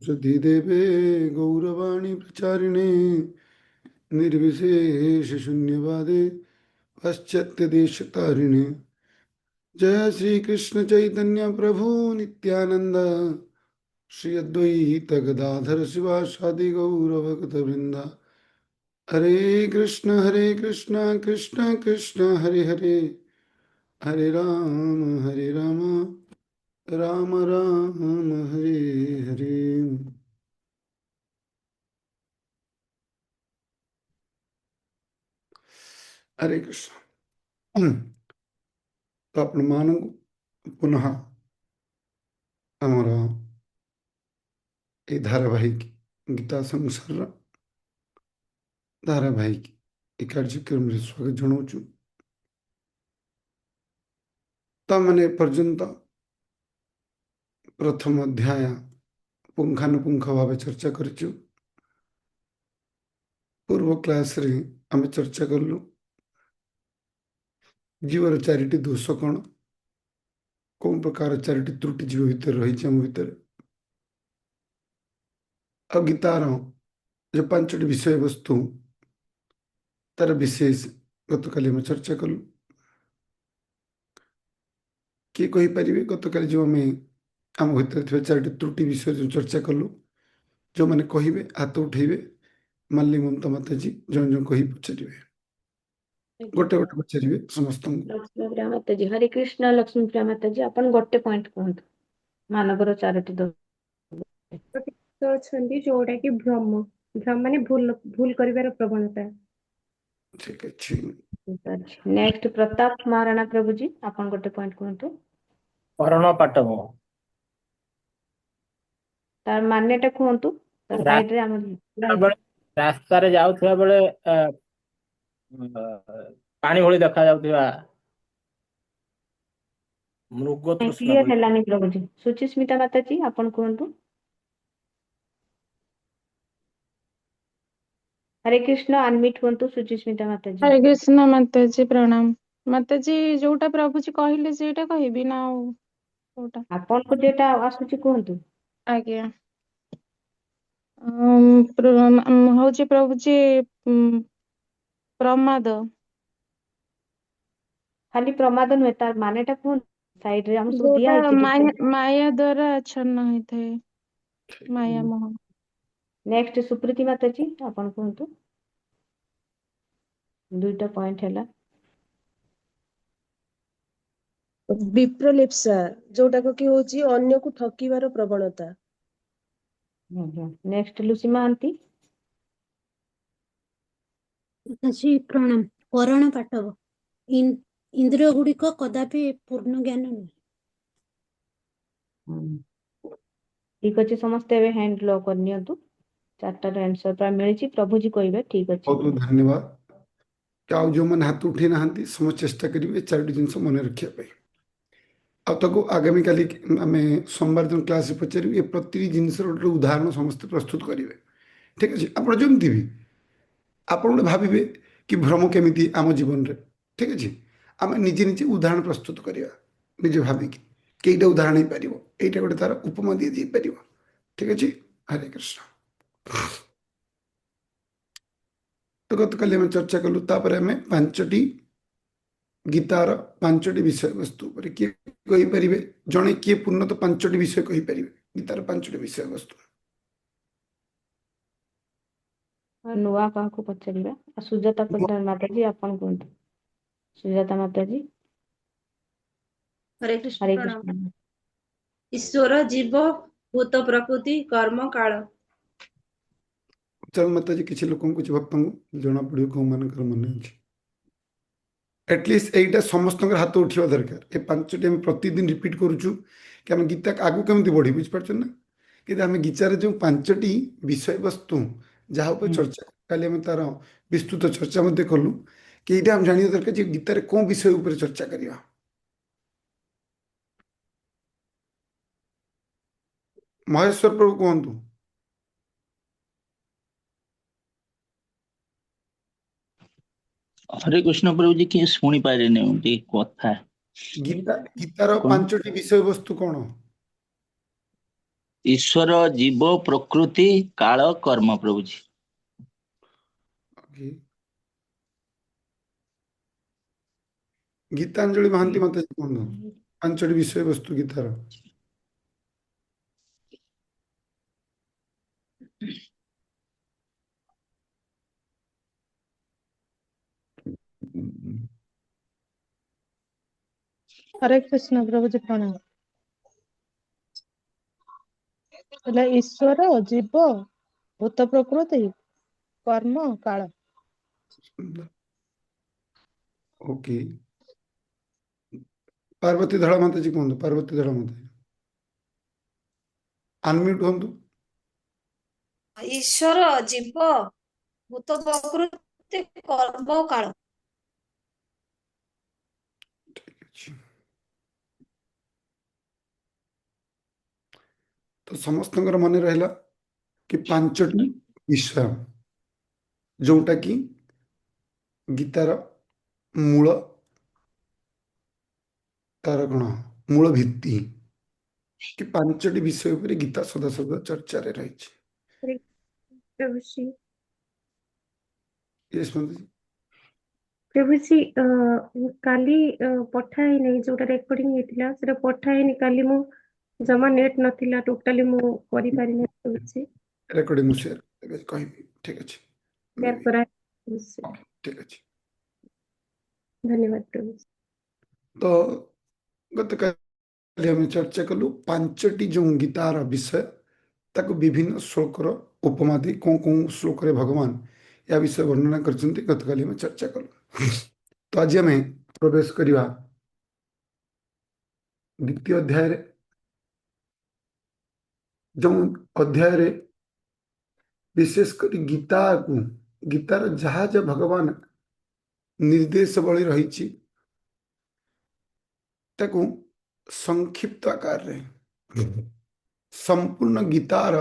देवे गौरवाणी प्रचारिणे निर्विशेष शून्यवादे पाश्चात्य देश तारिणे। जय श्री कृष्ण चैतन्य प्रभु नित्यानंद श्री अद्वैत गदाधर शिवासादि गौर भक्त वृंदा। हरे कृष्ण कृष्ण कृष्ण हरे हरे, हरे राम राम राम हरे हरे। हरे कृष्ण। तो आपण मान पुनः आमर ए धारावाहिक गीता संसार धारावाहिक ए कार्यक्रम रे स्वागत जनाऊँ। तमने पर्यंत प्रथम अध्याय पुंखानुपुंख भाव चर्चा करिचु। पूर्व क्लास रे आम चर्चा कलु जीवर चारिटी दोष कौन, कौन प्रकार चारिटी त्रुटि जीव भीतर रही आम भीतर, आ गीतार जो पांचटी विषय वस्तु तार विशेष गत काली आम चर्चा कलु। किए कही पारिबे गत काली जो आम आम भीतर थिबा चारिटी त्रुटि विषय जो चर्चा कलु, जो माने कहिबे हाथ उठेबे माली ममता माता जी जन जन कही पचारिबे गोटे गोटे पचारिबे समस्त। लक्ष्मी प्रिया माता जी हरे कृष्ण। लक्ष्मी प्रिया माता जी अपन गोटे पॉइंट कहंतु मानवर चारोटी दो तो अछंती जोड़ा कि भ्रम भ्रम माने भूल भूल करिवार प्रवणता। ठीक अछि। नेक्स्ट प्रताप महाराणा प्रभु जी अपन गोटे पॉइंट कहंतु करण पाटव तार मान्यटा कहंतु तार साइड रे हम रास्ता रे जाउथबा बेले पानी भଳି देखा जाउथबा मृग तृष्ण क्लियर हेलानी प्रभु जी। सुचिस्मिता माता जी अपन कहंतु। हरे कृष्ण अनमिट हुंतु सुचिस्मिता माता जी। हरे कृष्ण माता जी प्रणाम। माता जी जोटा प्रभु जी कहले सेटा कहबी ना जोटा अपन को जेटा आसुची कहंतु। आज्ञा हଉଛି प्रभु जी प्रमाद खाली प्रमाद नुहे तार मानेटा कहंतु साइड रे हम सब दिया जोटा है माया द्वारा आच्छन्न होइथे माया मोह। नेक्स्ट सुप्रीति माता जी अपन कहंतु दुईटा पॉइंट हैला। विप्रलिप्सा जोटा को कि होची अन्य को ठकीबार प्रवणता। Next Lucy Mahanti. जी प्रणाम। करण पाटव इंद्रिय गुड़िक कदापि पूर्ण ज्ञान नहीं। ठीक अच्छे समस्त एवं हैंड लो करनियंतु चारटार आंसर प्राय मिली प्रभु जी कहबे ठीक अच्छे। बहुत बहुत धन्यवाद। क्या जो मैंने हाथ उठे ना समस्त चेष्टा करेंगे चारोटी जिन मन रखा आपको आगामी काली आम सोमवार दिन क्लास पचारू ये प्रति जिनस गोटे उदाहरण समस्त प्रस्तुत करेंगे। ठीक अच्छे आप जमती भी आप गोटे भावे कि भ्रम केमी आम जीवन में। ठीक अच्छे आम निजे निजे उदाहरण प्रस्तुत करवा निजे भाविकी कईटा उदाहरण हो पार यहाँ गोटे तार उपमा दी जाई पार। ठीक अच्छे हरे कृष्ण। तो गत काली आम चर्चा कलु तापर आम पांचटी गीतार पांचटी विषय वस्तु पर किए कही पारिबे जणे किए पूर्ण तो पांचटी विषय कही पारिबे गीतार पांचटी विषय वस्तु। नुआ का को पचरिबा सुजाता प्रधान माता जी अपन कहंतु। सुजाता माता जी हरे कृष्ण हरे प्रणाम। कृष्ण। ईश्वर जीव भूत प्रकृति कर्म काल। चल माता जी किसी लोक किसी भक्त को जना पड़ो कौ मान मन अच्छे एटलिस्ट यहीटा समस्त हाथ उठा दरकार। ये पांचटी आम प्रतिदिन रिपीट करुचु कि आम गीता आगू केमी बढ़ी बुझीपार ना कि आम गीतार जो पांचटी विषय वस्तु जहाँ पर चर्चा काली आम तार विस्तृत चर्चा कलु कि यहाँ आम जाना दरकार कि गीतार कौन विषय उपर चर्चा करवा। महेश्वर प्रभु कहतु। हरे कृष्ण प्रभु जी किए शुणी पारे कथा गीतार पांचटी विषय वस्तु कौन? ଈଶ୍ୱର ଜୀବ ପ୍ରକୃତି କାଳ କର୍ମ ପ୍ରଭୁଜୀ। ଓକେ। ଗୀତାଞ୍ଜଳି ମହାନ୍ତି ମତେ କୁହନ୍ତୁ 5ଟି ବିଷୟବସ୍ତୁ ଗୀତାର। हरे कृष्ण प्रभुजी प्रणाम। ହେଲେ ଈଶ୍ୱର ଜୀବ ଭୂତ ପ୍ରକୃତି କର୍ମ କାଳ। ओके। पार्वती धड़ा माता जी कहतु पार्वती धड़ा माता अनम्यूट हूँ। ଈଶ୍ୱର ଜୀବ ଭୂତ ପ୍ରକୃତି କର୍ମ କାଳ। ठीक अच्छे। तो समस्त मन रहा कि 5टी विषय जोटा कि गीतार मूल तार कौन मूल भित्ति कि 5टी विषय पर गीता सदा सदा चर्चा रही। प्रभु जी यस माता जी। प्रभु जी काली पठाई नहीं जोटा रेकॉर्डिंग हेतिला सेटा पठाई नहीं काली मु जमा नेट नथिला टोटली मु करि पारि नै प्रभु जी रेकॉर्डिंग शेयर कहि ठीक अच्छे शेयर करा प्रभु जी। ठीक अच्छे। धन्यवाद प्रभु जी। तो गत आम चर्चा कलु 5टी जो गीतार विषय ताको विभिन्न श्लोकर उपमा दे कौन कौन श्लोक भगवान या विषय वर्णना करछन्ति गतकाली आम चर्चा कलु। तो आज आम प्रवेश करवा द्वितीय अध्याय जो अध्याय विशेषकर गीता को गीतार जहाँ जहाँ भगवान निर्देशावली रही ताको संक्षिप्त आकार रे संपूर्ण गीतार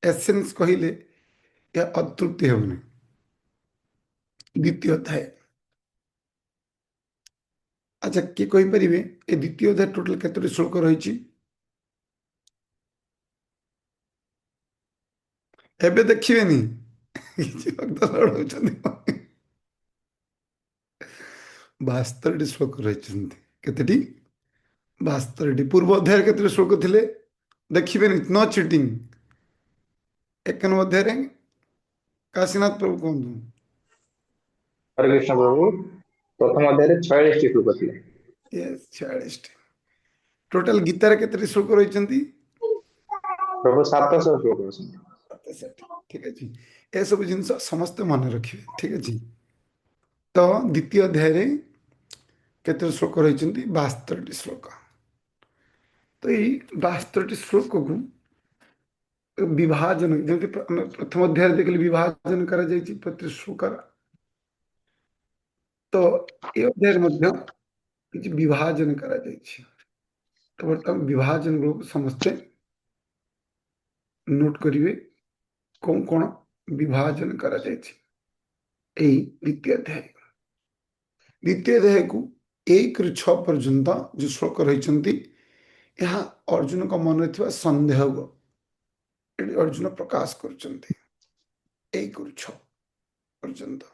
एसेंस कहले या अतृप्ति हेबनी। द्वितीय अध्याय अच्छा किए कहींपर ए द्वितीय अध्याय टोटाल केतोटी श्लोक रही एबे देखिए नी भक्त लड़ाउछन्ति 72 श्लोक रही केतेटी 72 पूर्व अध्याय केते श्लोक थिले देखिए नो चिटिंग 91 अध्याय काशीनाथ प्रभु कहतु। हरे कृष्ण प्रभु प्रथम अध्याय 46 श्लोक थिले। यस 46 टोटल गीतार केते श्लोक रही प्रभु 700 श्लोक अछि। ठीक अच्छे ए सब जिन समस्त मन रखिए ठीक अच्छे। तो द्वितीय अध्याय केते श्लोक रही 72 श्लोक। तो ये 72 श्लोक को विभाजन जमी प्रथम अध्याय देखिए विभाजन करा जायछि प्रति श्लोक। तो ये अध्याय मध्य किछि विभाजन करा जायछि। तो बर्तमान विभाजन को समस्ते नोट करिवे कौन कौन विभाजन करा जायछि। एई द्वितीय अध्याय को 1 ରୁ 6 पर्यंत जो श्लोक रही यहाँ अर्जुन का मन में संदेह अर्जुन प्रकाश कर 1 ରୁ 6 पर्यंत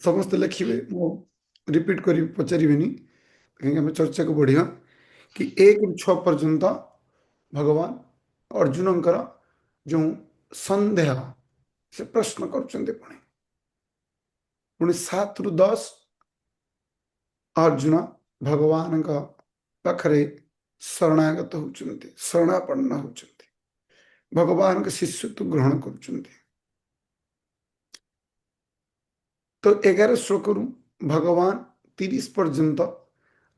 समस्त लिखे मो रिपीट कर पचारे कहीं आम चर्चा को बढ़िया कि 1 ରୁ 6 पर्यंत भगवान अर्जुन जो संदेह से प्रश्न कर पुणी 7 ରୁ 10 अर्जुन भगवान का पाखरे शरणागत होचुंती शरणापन्न होचुंती भगवान का शिष्यत्व ग्रहण करुचुंती। तो 11 श्लोक भगवान 30 पर्यंत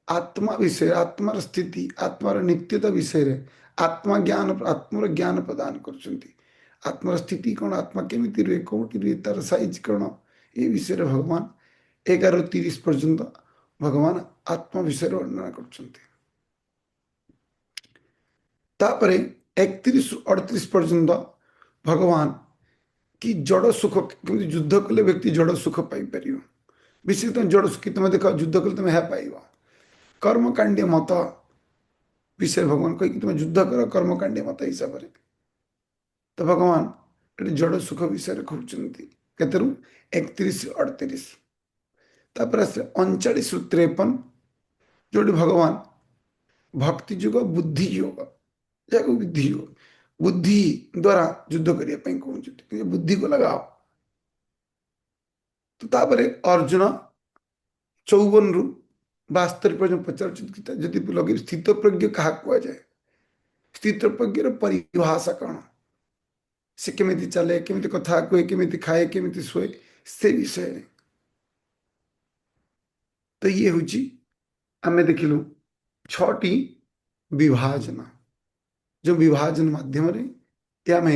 आत्मा विषय आत्मार स्थिति आत्मार नित्यता विषय रे आत्मार ज्ञान प्रदान करुचुंती। आत्मार स्थिति कौन आत्मा केमिति रुहे कोटी रुहे तार साइज कौन ये विषय रे भगवान 11 ରୁ 30 पर्यंत भगवान आत्मा विषय वर्णना करछन्ति। तापरे 31 ରୁ 38 पर्यंत भगवान कि जड़ सुख कि युद्ध कले व्यक्ति जड़ सुख पाई परियो विशेष जड़ सुख तुम देख युद्ध कले तुम यह पाइब कर्मकांडीय मत विषय भगवान कही तुम युद्ध कर कर्मकांडी मत हिसाब से तो भगवान ये जड़ सुख विषय कहते केतरु 31 38 से 39 53 जो भगवान भक्ति युग बुद्धि योग या बुद्धि योग बुद्धि द्वारा युद्ध करने कहते बुद्धि को लगाओ तो तापरे अर्जुन 54 रु 72 पर्यटन पचार जदि लगे स्थित प्रज्ञ क्या कहुए स्थित प्रज्ञर परिभाषा कौन से केमी चले केमी कथा कहे केमी खाए केमी शुए से विषय रे तो ये हूँ आम देखिलु 6टी विभाजन जो विभाजन माध्यम आम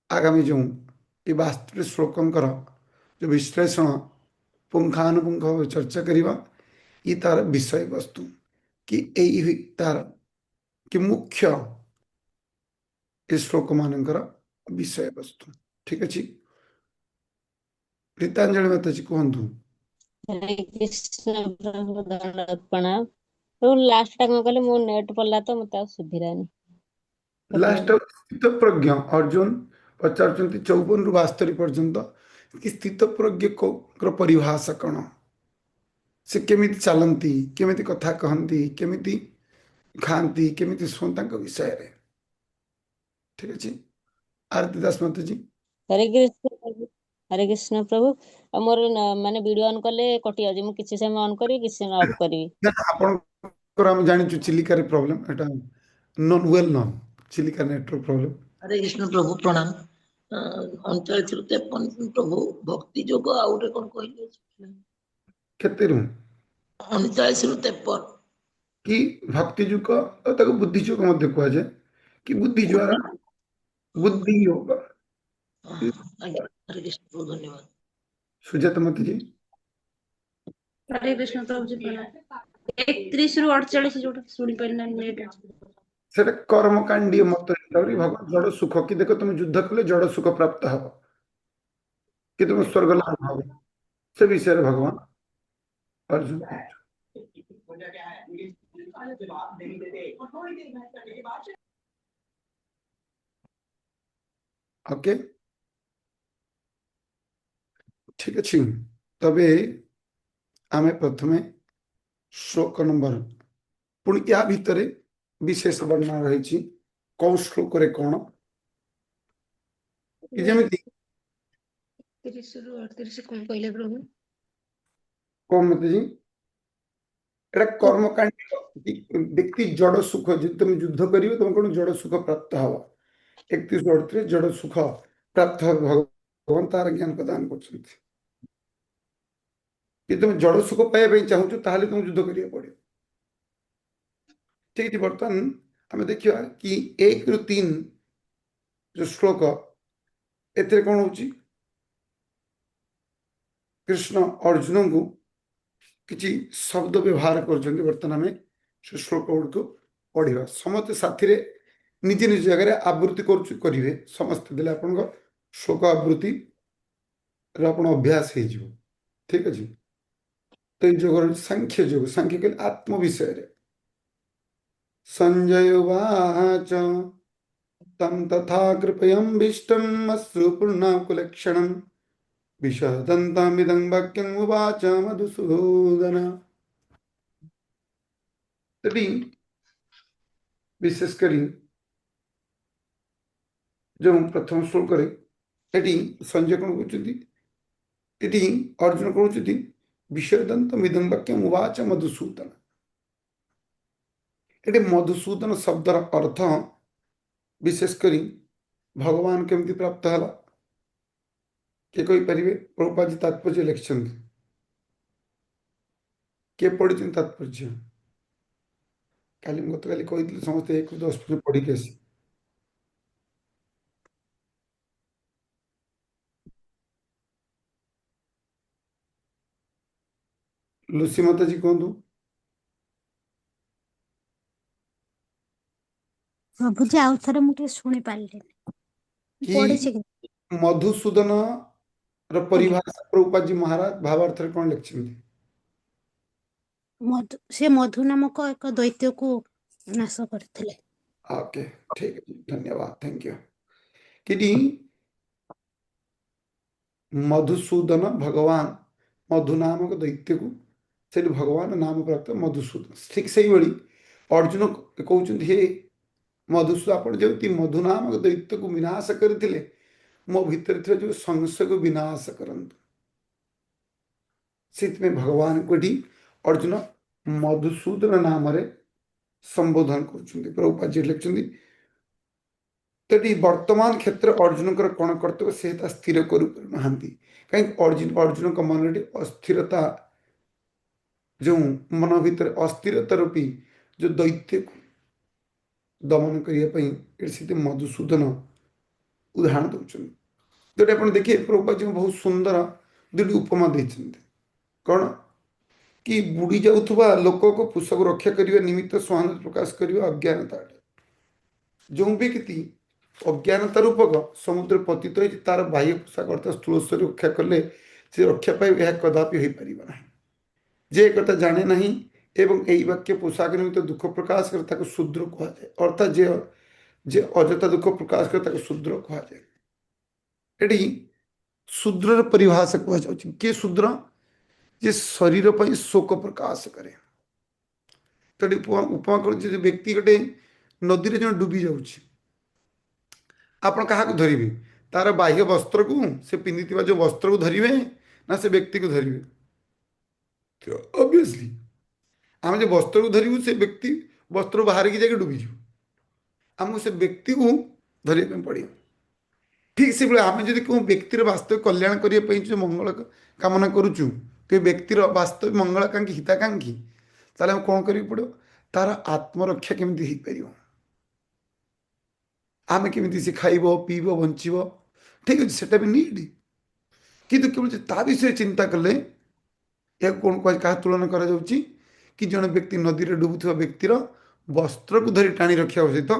आगामी जो ये वास्तव श्लोकंकर जो विश्लेषण पुंखानुपुंख भाव चर्चा करवा ये तार विषय वस्तु कि यही तार कि मुख्य ये श्लोक मानकर विषय वस्तु ठीक अच्छे रीतांजलि माता जी कहतु हरे कृष्ण प्रभु दंडवत प्रणाम प्रभु लास्ट टा कौन कहले मो नेट पड़ला तो मते सुधिरानी लास्ट स्थित प्रज्ञ अर्जुन पचार 54 रु 72 पर्यंत कि स्थित प्रज्ञ को परिभाषा कौन से केमी चलती केमी कथा कहती केमी खाती केमी शुता विषय रे ठीक अच्छे आरती दास माता जी हरे कृष्ण प्रभु हरे कृष्ण प्रभु आ मोर माने वीडियो ऑन करले कटि जाउजी मु किछि समय ऑन करी किछि समय ऑफ करी आपण जानी चिलिकार प्रॉब्लम एटा नॉन वेल नॉन चिलिका नेटवर्क प्रॉब्लम हरे कृष्ण प्रभु प्रणाम 39 रु 53 प्रभु भक्ति जोग आउटे कोन कहले केते रु 39 रु 53 कि भक्ति युग और बुद्धि युग मध्य कह जाए कि बुद्धि द्वारा बुद्धि योग हरे कृष्ण प्रभु धन्यवाद सुजाता मत जी हरे कृष्ण प्रभु जी प्रणाम 31 रु 48 जोटा सुनी पाइना नेट से कर्मकांडीय मत भगवान जड़ सुख कि देख तुम युद्ध कले जड़ सुख प्राप्त हम कि तुम स्वर्ग लाभ हम से विषय भगवान अर्जुन ओके ठीक अच्छे तबे आमे प्रथमे श्लोक नंबर पुणी या भितर विशेष वर्णना रही कौ श्लोक रे कौन जमी 30 रु 38 कौन कहले प्रभु कौन मत जी एटा कर्मकांड व्यक्ति जड़ सुख जो तुम युद्ध करियो तुम कौन जड़ सुख प्राप्त हम 31 जड़ सुख प्राप्त हो भगवान तार ज्ञान प्रदान कर तुम जड़ सुख पाइबा चाहूँ ताहले तुम युद्ध करिया पड़े ठीक है बर्तमान आम देखा कि 1 रु 3 जो श्लोक एथे कौन हो कृष्ण अर्जुन को किसी शब्द व्यवहार कर बर्तमान आम से श्लोक गुड़ पढ़ा समस्त साथी निज निज जगह आवृत्ति करेंगे समस्त देले आप श्लोक आवृत्ति अभ्यास हो ठीक अच्छे तो ये सांख्य योग सांख्य कहले आत्म विषय रे संजय उवाच तम तथा कृपयंबिष्टम् अश्रुपूर्णाकुलक्षणम् विषदन्तमिदं वाक्यम् उवाच मधुसूदन तभी विशेष करी जो प्रथम श्लोक रे संजय कौन कहते अर्जुन कौन कहते विषदन्तमिदं वाक्यम् उवाच मधुसूदन ये मधुसूदन शब्दर अर्थ विशेषकर भगवान केमती प्राप्त है किए कहींपारे प्रभुपाद जी तात्पर्य लिखिं किए पढ़ी तात्पर्य काली गत काली कही समस्त 1 ରୁ 10 पर्यंत पढ़ी आसी लुसी माता जी कहतु प्रभु जी आउ थरे मुझे शुणी पारे कि मधुसूदन परिभाषा प्रभुपाद जी महाराज भावार्थ कौन लिखिं से मधु नामक एक दैत्य को ନାଶ କରିଥିଲେ। ओके ठीक है जी, धन्यवाद, थैंक यू। कि मधुसूदन भगवान मधु नामक दैत्य को से भगवान नाम प्राप्त मधुसूदन, ठीक से ही अर्जुन कहते हे मधुसूदन आप जमी मधु नामक दैत्य को विनाश करते मो भीतर थे जो संशय को विनाश करंतु से भगवान को अर्जुन मधुसूदन नाम संबोधन कर प्रभुपाद जी लिखिं तो वर्तमान क्षेत्र अर्जुन कौन कर्तव्य से स्थिर करना कहीं अर्जुन का मन अस्थिरता जो मन भीतर अस्थिरता रूपी जो दैत्य को दमन करने मधुसूदन उदाहरण दौरान जोटा आप देखिए प्रभुपाद जी बहुत सुंदर दुटी उपमा देते कौन कि बुड़ी जाऊा लोक को पुषक रक्षा करने निमित्त सहानुभूति प्रकाश करने अज्ञानता जो व्यक्ति अज्ञानता रूपक समुद्र पतित हो तार बाह्य पोषाक अर्थात स्थूल शरीर रक्षा कले से रक्षा पाइब यह कदापि हो पार ना जे कथा जाने ना एवं यही वाक्य पोषाक निमित्त दुख प्रकाश कर शूद्र कहुए अर्थात जे जे अजथा दुख प्रकाश कर शूद्र कहुए ये शूद्र परिभाषा कहुए किए शूद्र जे शरीर पर शोक प्रकाश करे तो उपमा कर व्यक्ति गोटे नदी में जो डूबी जाऊँ आप क्या धरवे तार बाह्य वस्त्र को से पिंधि जो वस्त्र को धरवे ना से व्यक्ति को धरवे तो ऑब्वियसली आम जो वस्त्र को धरबू से व्यक्ति वस्त्र बाहर की जाके डूबीज आमको से व्यक्ति को धरने पड़े ठीक से भाई आम जब क्यों व्यक्तिर वास्तविक कल्याण करने जो मंगल कामना करुचु कि व्यक्तिर वास्तविक मंगलाकांक्षी हिताकांक्षी ताले कौन कर पड़ो तार आत्मरक्षा केमी हो पार आम केमी से खाइब पीब बंचब ठीक अच्छे से भी नीड कितु केवल ता विषय चिंता कले या कौन क्या तुलना करा कि जन व्यक्ति नदी में डुबुवा व्यक्तिर वस्त्र को धरी टाणी रखा सहित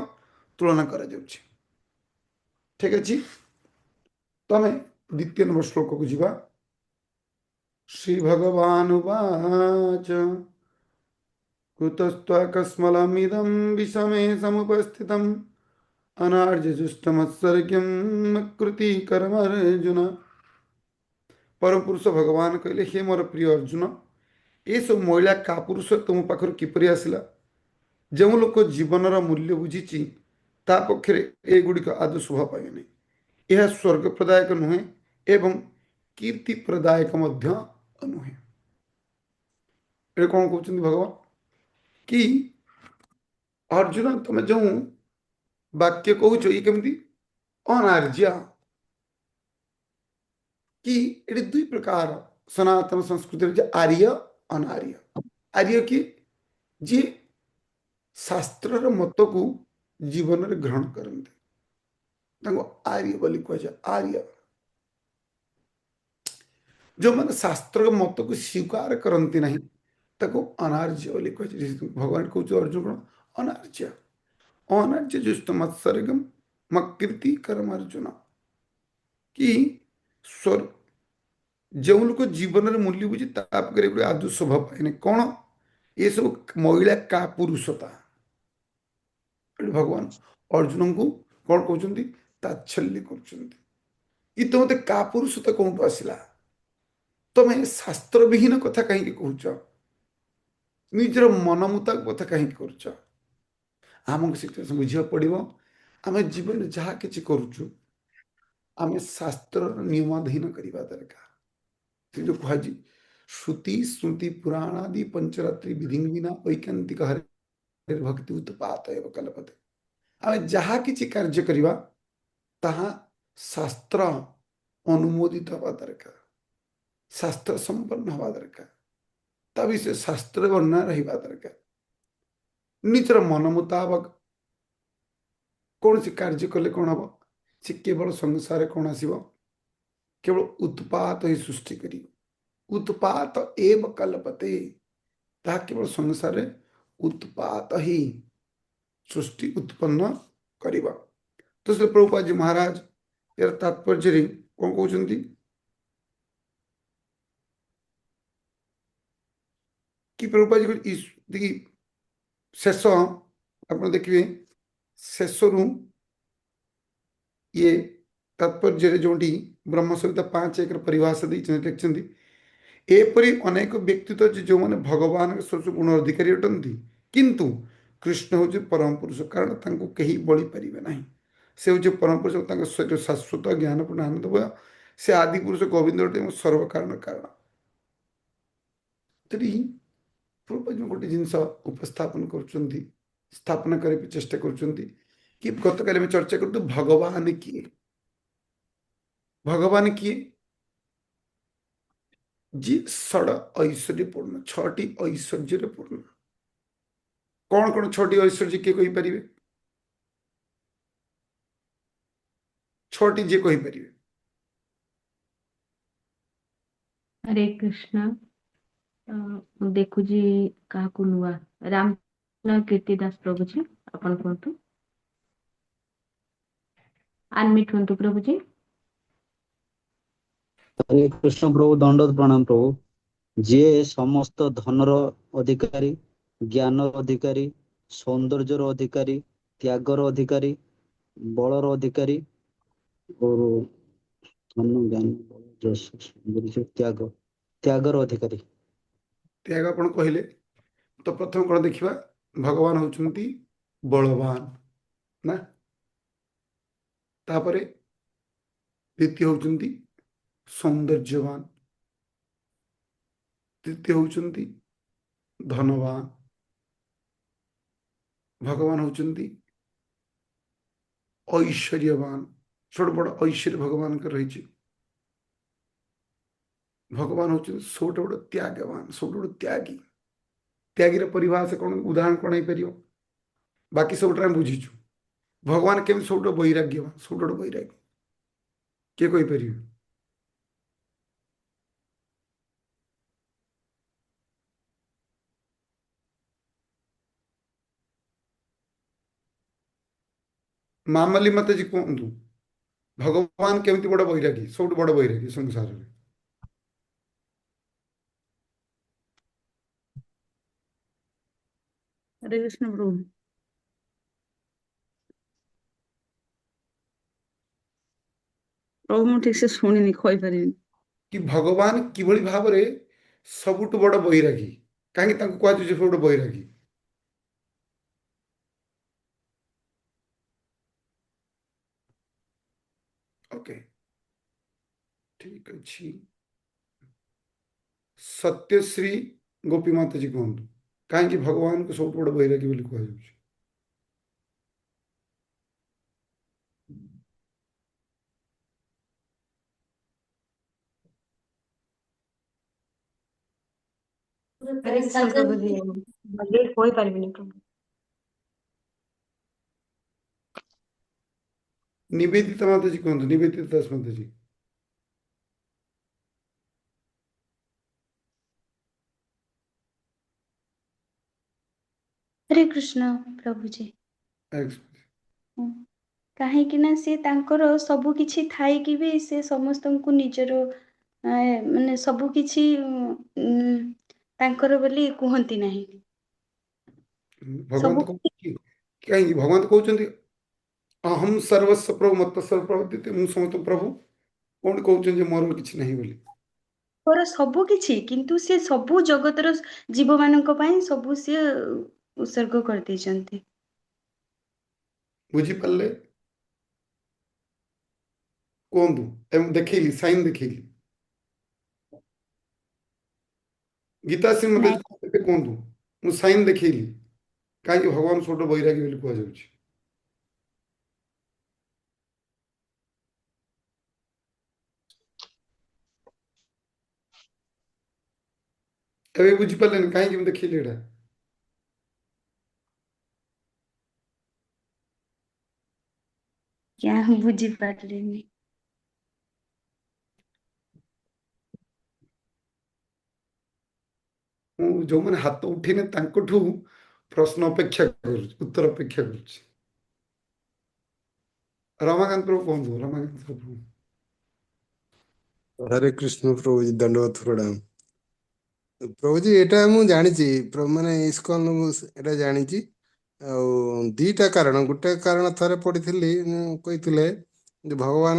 तुलना करा ठीक अच्छे तो आम द्वितीय नंबर श्लोक को जीवा श्री भगवान उवाच कुतस्त्वाकस्मलमिदं विषमे समुपस्थितम् अनार्यजुष्टमत्सर्ग्यं कृति कर्म अर्जुन परम पुरुष भगवान कहले हे मोर प्रिय अर्जुन ये सब महिला का पुरुष तुम पाखर किपरि आसिला जो लोक जीवनर मूल्य बुझी ता पक्षरे एगुड़िक आदौ शोभा पाए नहीं यह स्वर्ग प्रदायक नुहे एवं कीर्ति प्रदायक नुहे ये कौन कहते भगवान कि अर्जुन तुम जो वाक्य कहूच ये केमती अनार्य कि ये दुई प्रकार सनातन संस्कृति आर्य अनार्य आर्य कि जी शास्त्र मत को जीवन में ग्रहण करते आर्य बोली कह आर्य जो मैंने शास्त्र मत को स्वीकार करती नहीं ताको अनार्य बोली कह भगवान कहते अर्जुन कौन अनार्य अनार्य जुष्ट मत्सर्गम मकृति कर्म अर्जुन कि स्वर जो लोग जीवन में मूल्य बुझी ताप आदि शोभा पाए कौन ये सब महिला का पुरुषता भगवान अर्जुन को कौन कहते ताच्छल्य कर तो मत का पुरुषता कौटू आसला तुम्हें शास्त्र विहीन कथा कहीं कह निजर मन मुताबिक कथा कहीं कर आमको से बुझा पड़ो आम जीवन में जहाँ कि करुचु आम शास्त्र नियमाधीन करवा दरकार जो कह श्रुति स्मृति पुराण आदि पंचरात्रि विधि विना ऐकांतिक हरि भक्ति उत्पात कल्पते आम जहाँ कि कार्य करवा ताहा शास्त्र अनुमोदित हवा दरकार शास्त्र संपन्न हवा दरकार ता विषय शास्त्र वर्णना रहा दरकार निजर मन मुताबक कौन सी कार्य कले कौन हम से केवल संसार कौन आसब केवल उत्पात ही सृष्टि कर उत्पात एव कल्पते ता केवल संसार उत्पात ही सृष्टि उत्पन्न करिबा तो इसलिए प्रभुपाद जी महाराज यार तात्पर्य कौन कहते कि प्रभुपाद जी शेष ଆପଣ ଦେଖିବେ ଶେଷରୁ ये तात्पर्य जोटी ब्रह्म संहिता 5:1 परिभाषा लिखिंट एपरी अनेक व्यक्तित्व अच्छे जो मैंने भगवान सबसे गुण अधिकारी अटंती किंतु कृष्ण हूँ परम पुरुष कारण तांको कहीं बलि पारे ना से हूँ परम पुरुष शरीर शाश्वत ज्ञानपूर्ण आनंद से आदि पुरुष गोविंद अटे सर्वकारण कारण गोटे जिनस उपस्थापन कर स्थापना करने चेष्टा कर गत काली में चर्चा कर भगवान किए भगवान किए जी षड ऐश्वर्यपूर्ण छटी ऐश्वर्य पूर्ण कौन कौन छटी ऐश्वर्य किए कही पारे छटी जे कही पारे हरे कृष्ण देखु जी काकू नुआ राम कीर्तिदास प्रभु जी अपन कहतु अनमिट होंतु प्रभु जी। हरे कृष्ण प्रभु दंडोत प्रणाम प्रभु जे समस्त धनर अधिकारी ज्ञानर अधिकारी सौंदर्यर अधिकारी त्यागर अधिकारी बलर अधिकारी और धन ज्ञान बल यश सौंदर्य त्याग त्यागर अधिकारी त्याग आपण कहले तो प्रथम कौन देखा भगवान होचुंती बलवान ना तापरे द्वितीय होचुंती सौंदर्यवान तृतीय होचुंती धनवान भगवान होचुंती ऐश्वर्यवान छोट बड़ ऐश्वर्य भगवान का रही भगवान होचुंती छोट बड़ त्यागवान छोट बड़ त्यागी त्यागी परिभाषा कौन उदाहरण कौन हो पार बाकी सब बुझीचु भगवान केमी सब वैराग्यवान सब वैराग्य किए कही पार मामली मत जी कहतु भगवान केमती बड़ वैरागी सब बड़ वैरागी संसार में हरे कृष्ण प्रभु प्रभु मु ठीक से शुणी कही पारि कि भगवान किभली भाव में सबुठ बड़ वैरागी कहीं कहु सब वैरागी ओके ठीक अच्छी सत्यश्री गोपीमाता जी कहतु कहीं भगवान को सब बड़ वैरागी बोली कह हरे कृष्ण प्रभु जी भले कोई पारिबिनी प्रभु। निवेदिता माता जी कहतु निवेदिता दास माता जी हरे कृष्ण प्रभु जी काहेकि ना से तांकर सब किछि थाई कि भी से समस्तंकु निजर माने सब किछि तांकर बोली कुहंती नाही भगवान तो कहीं भगवान तो कहते अहम सर्वस्व प्रभु मत सर्व प्रभु मु समस्त प्रभु कौन कहते मोर किसी नहीं बोली पर सब किछि किंतु से सब जगतर जीव मानक पई सब से उत्सर्ग कर दैछंती बुझी पारे कहतु देखली साइन देखली गीता श्री मत कहतु मु साइन देखली कहीं भगवान छोट वैरागी बोली कह तबे बुझीपारे कहीं देखली एटा क्या बुझी पारलेनी जो मैंने हाथ उठेने प्रश्न अपेक्षा कर उत्तर अपेक्षा कर रमाकांत प्रभु कहतु रमाकांत प्रभु हरे कृष्ण प्रभु जी दंडवत प्रणाम प्रभु जी एटा मु जानी माने इस्कॉन एटा जानी ଆଉ ଦିଟା କାରଣ, ଗୋଟେ କାରଣ ଥରେ ପଢିଥିଲି କହିଥିଲେ ଯେ ଭଗବାନ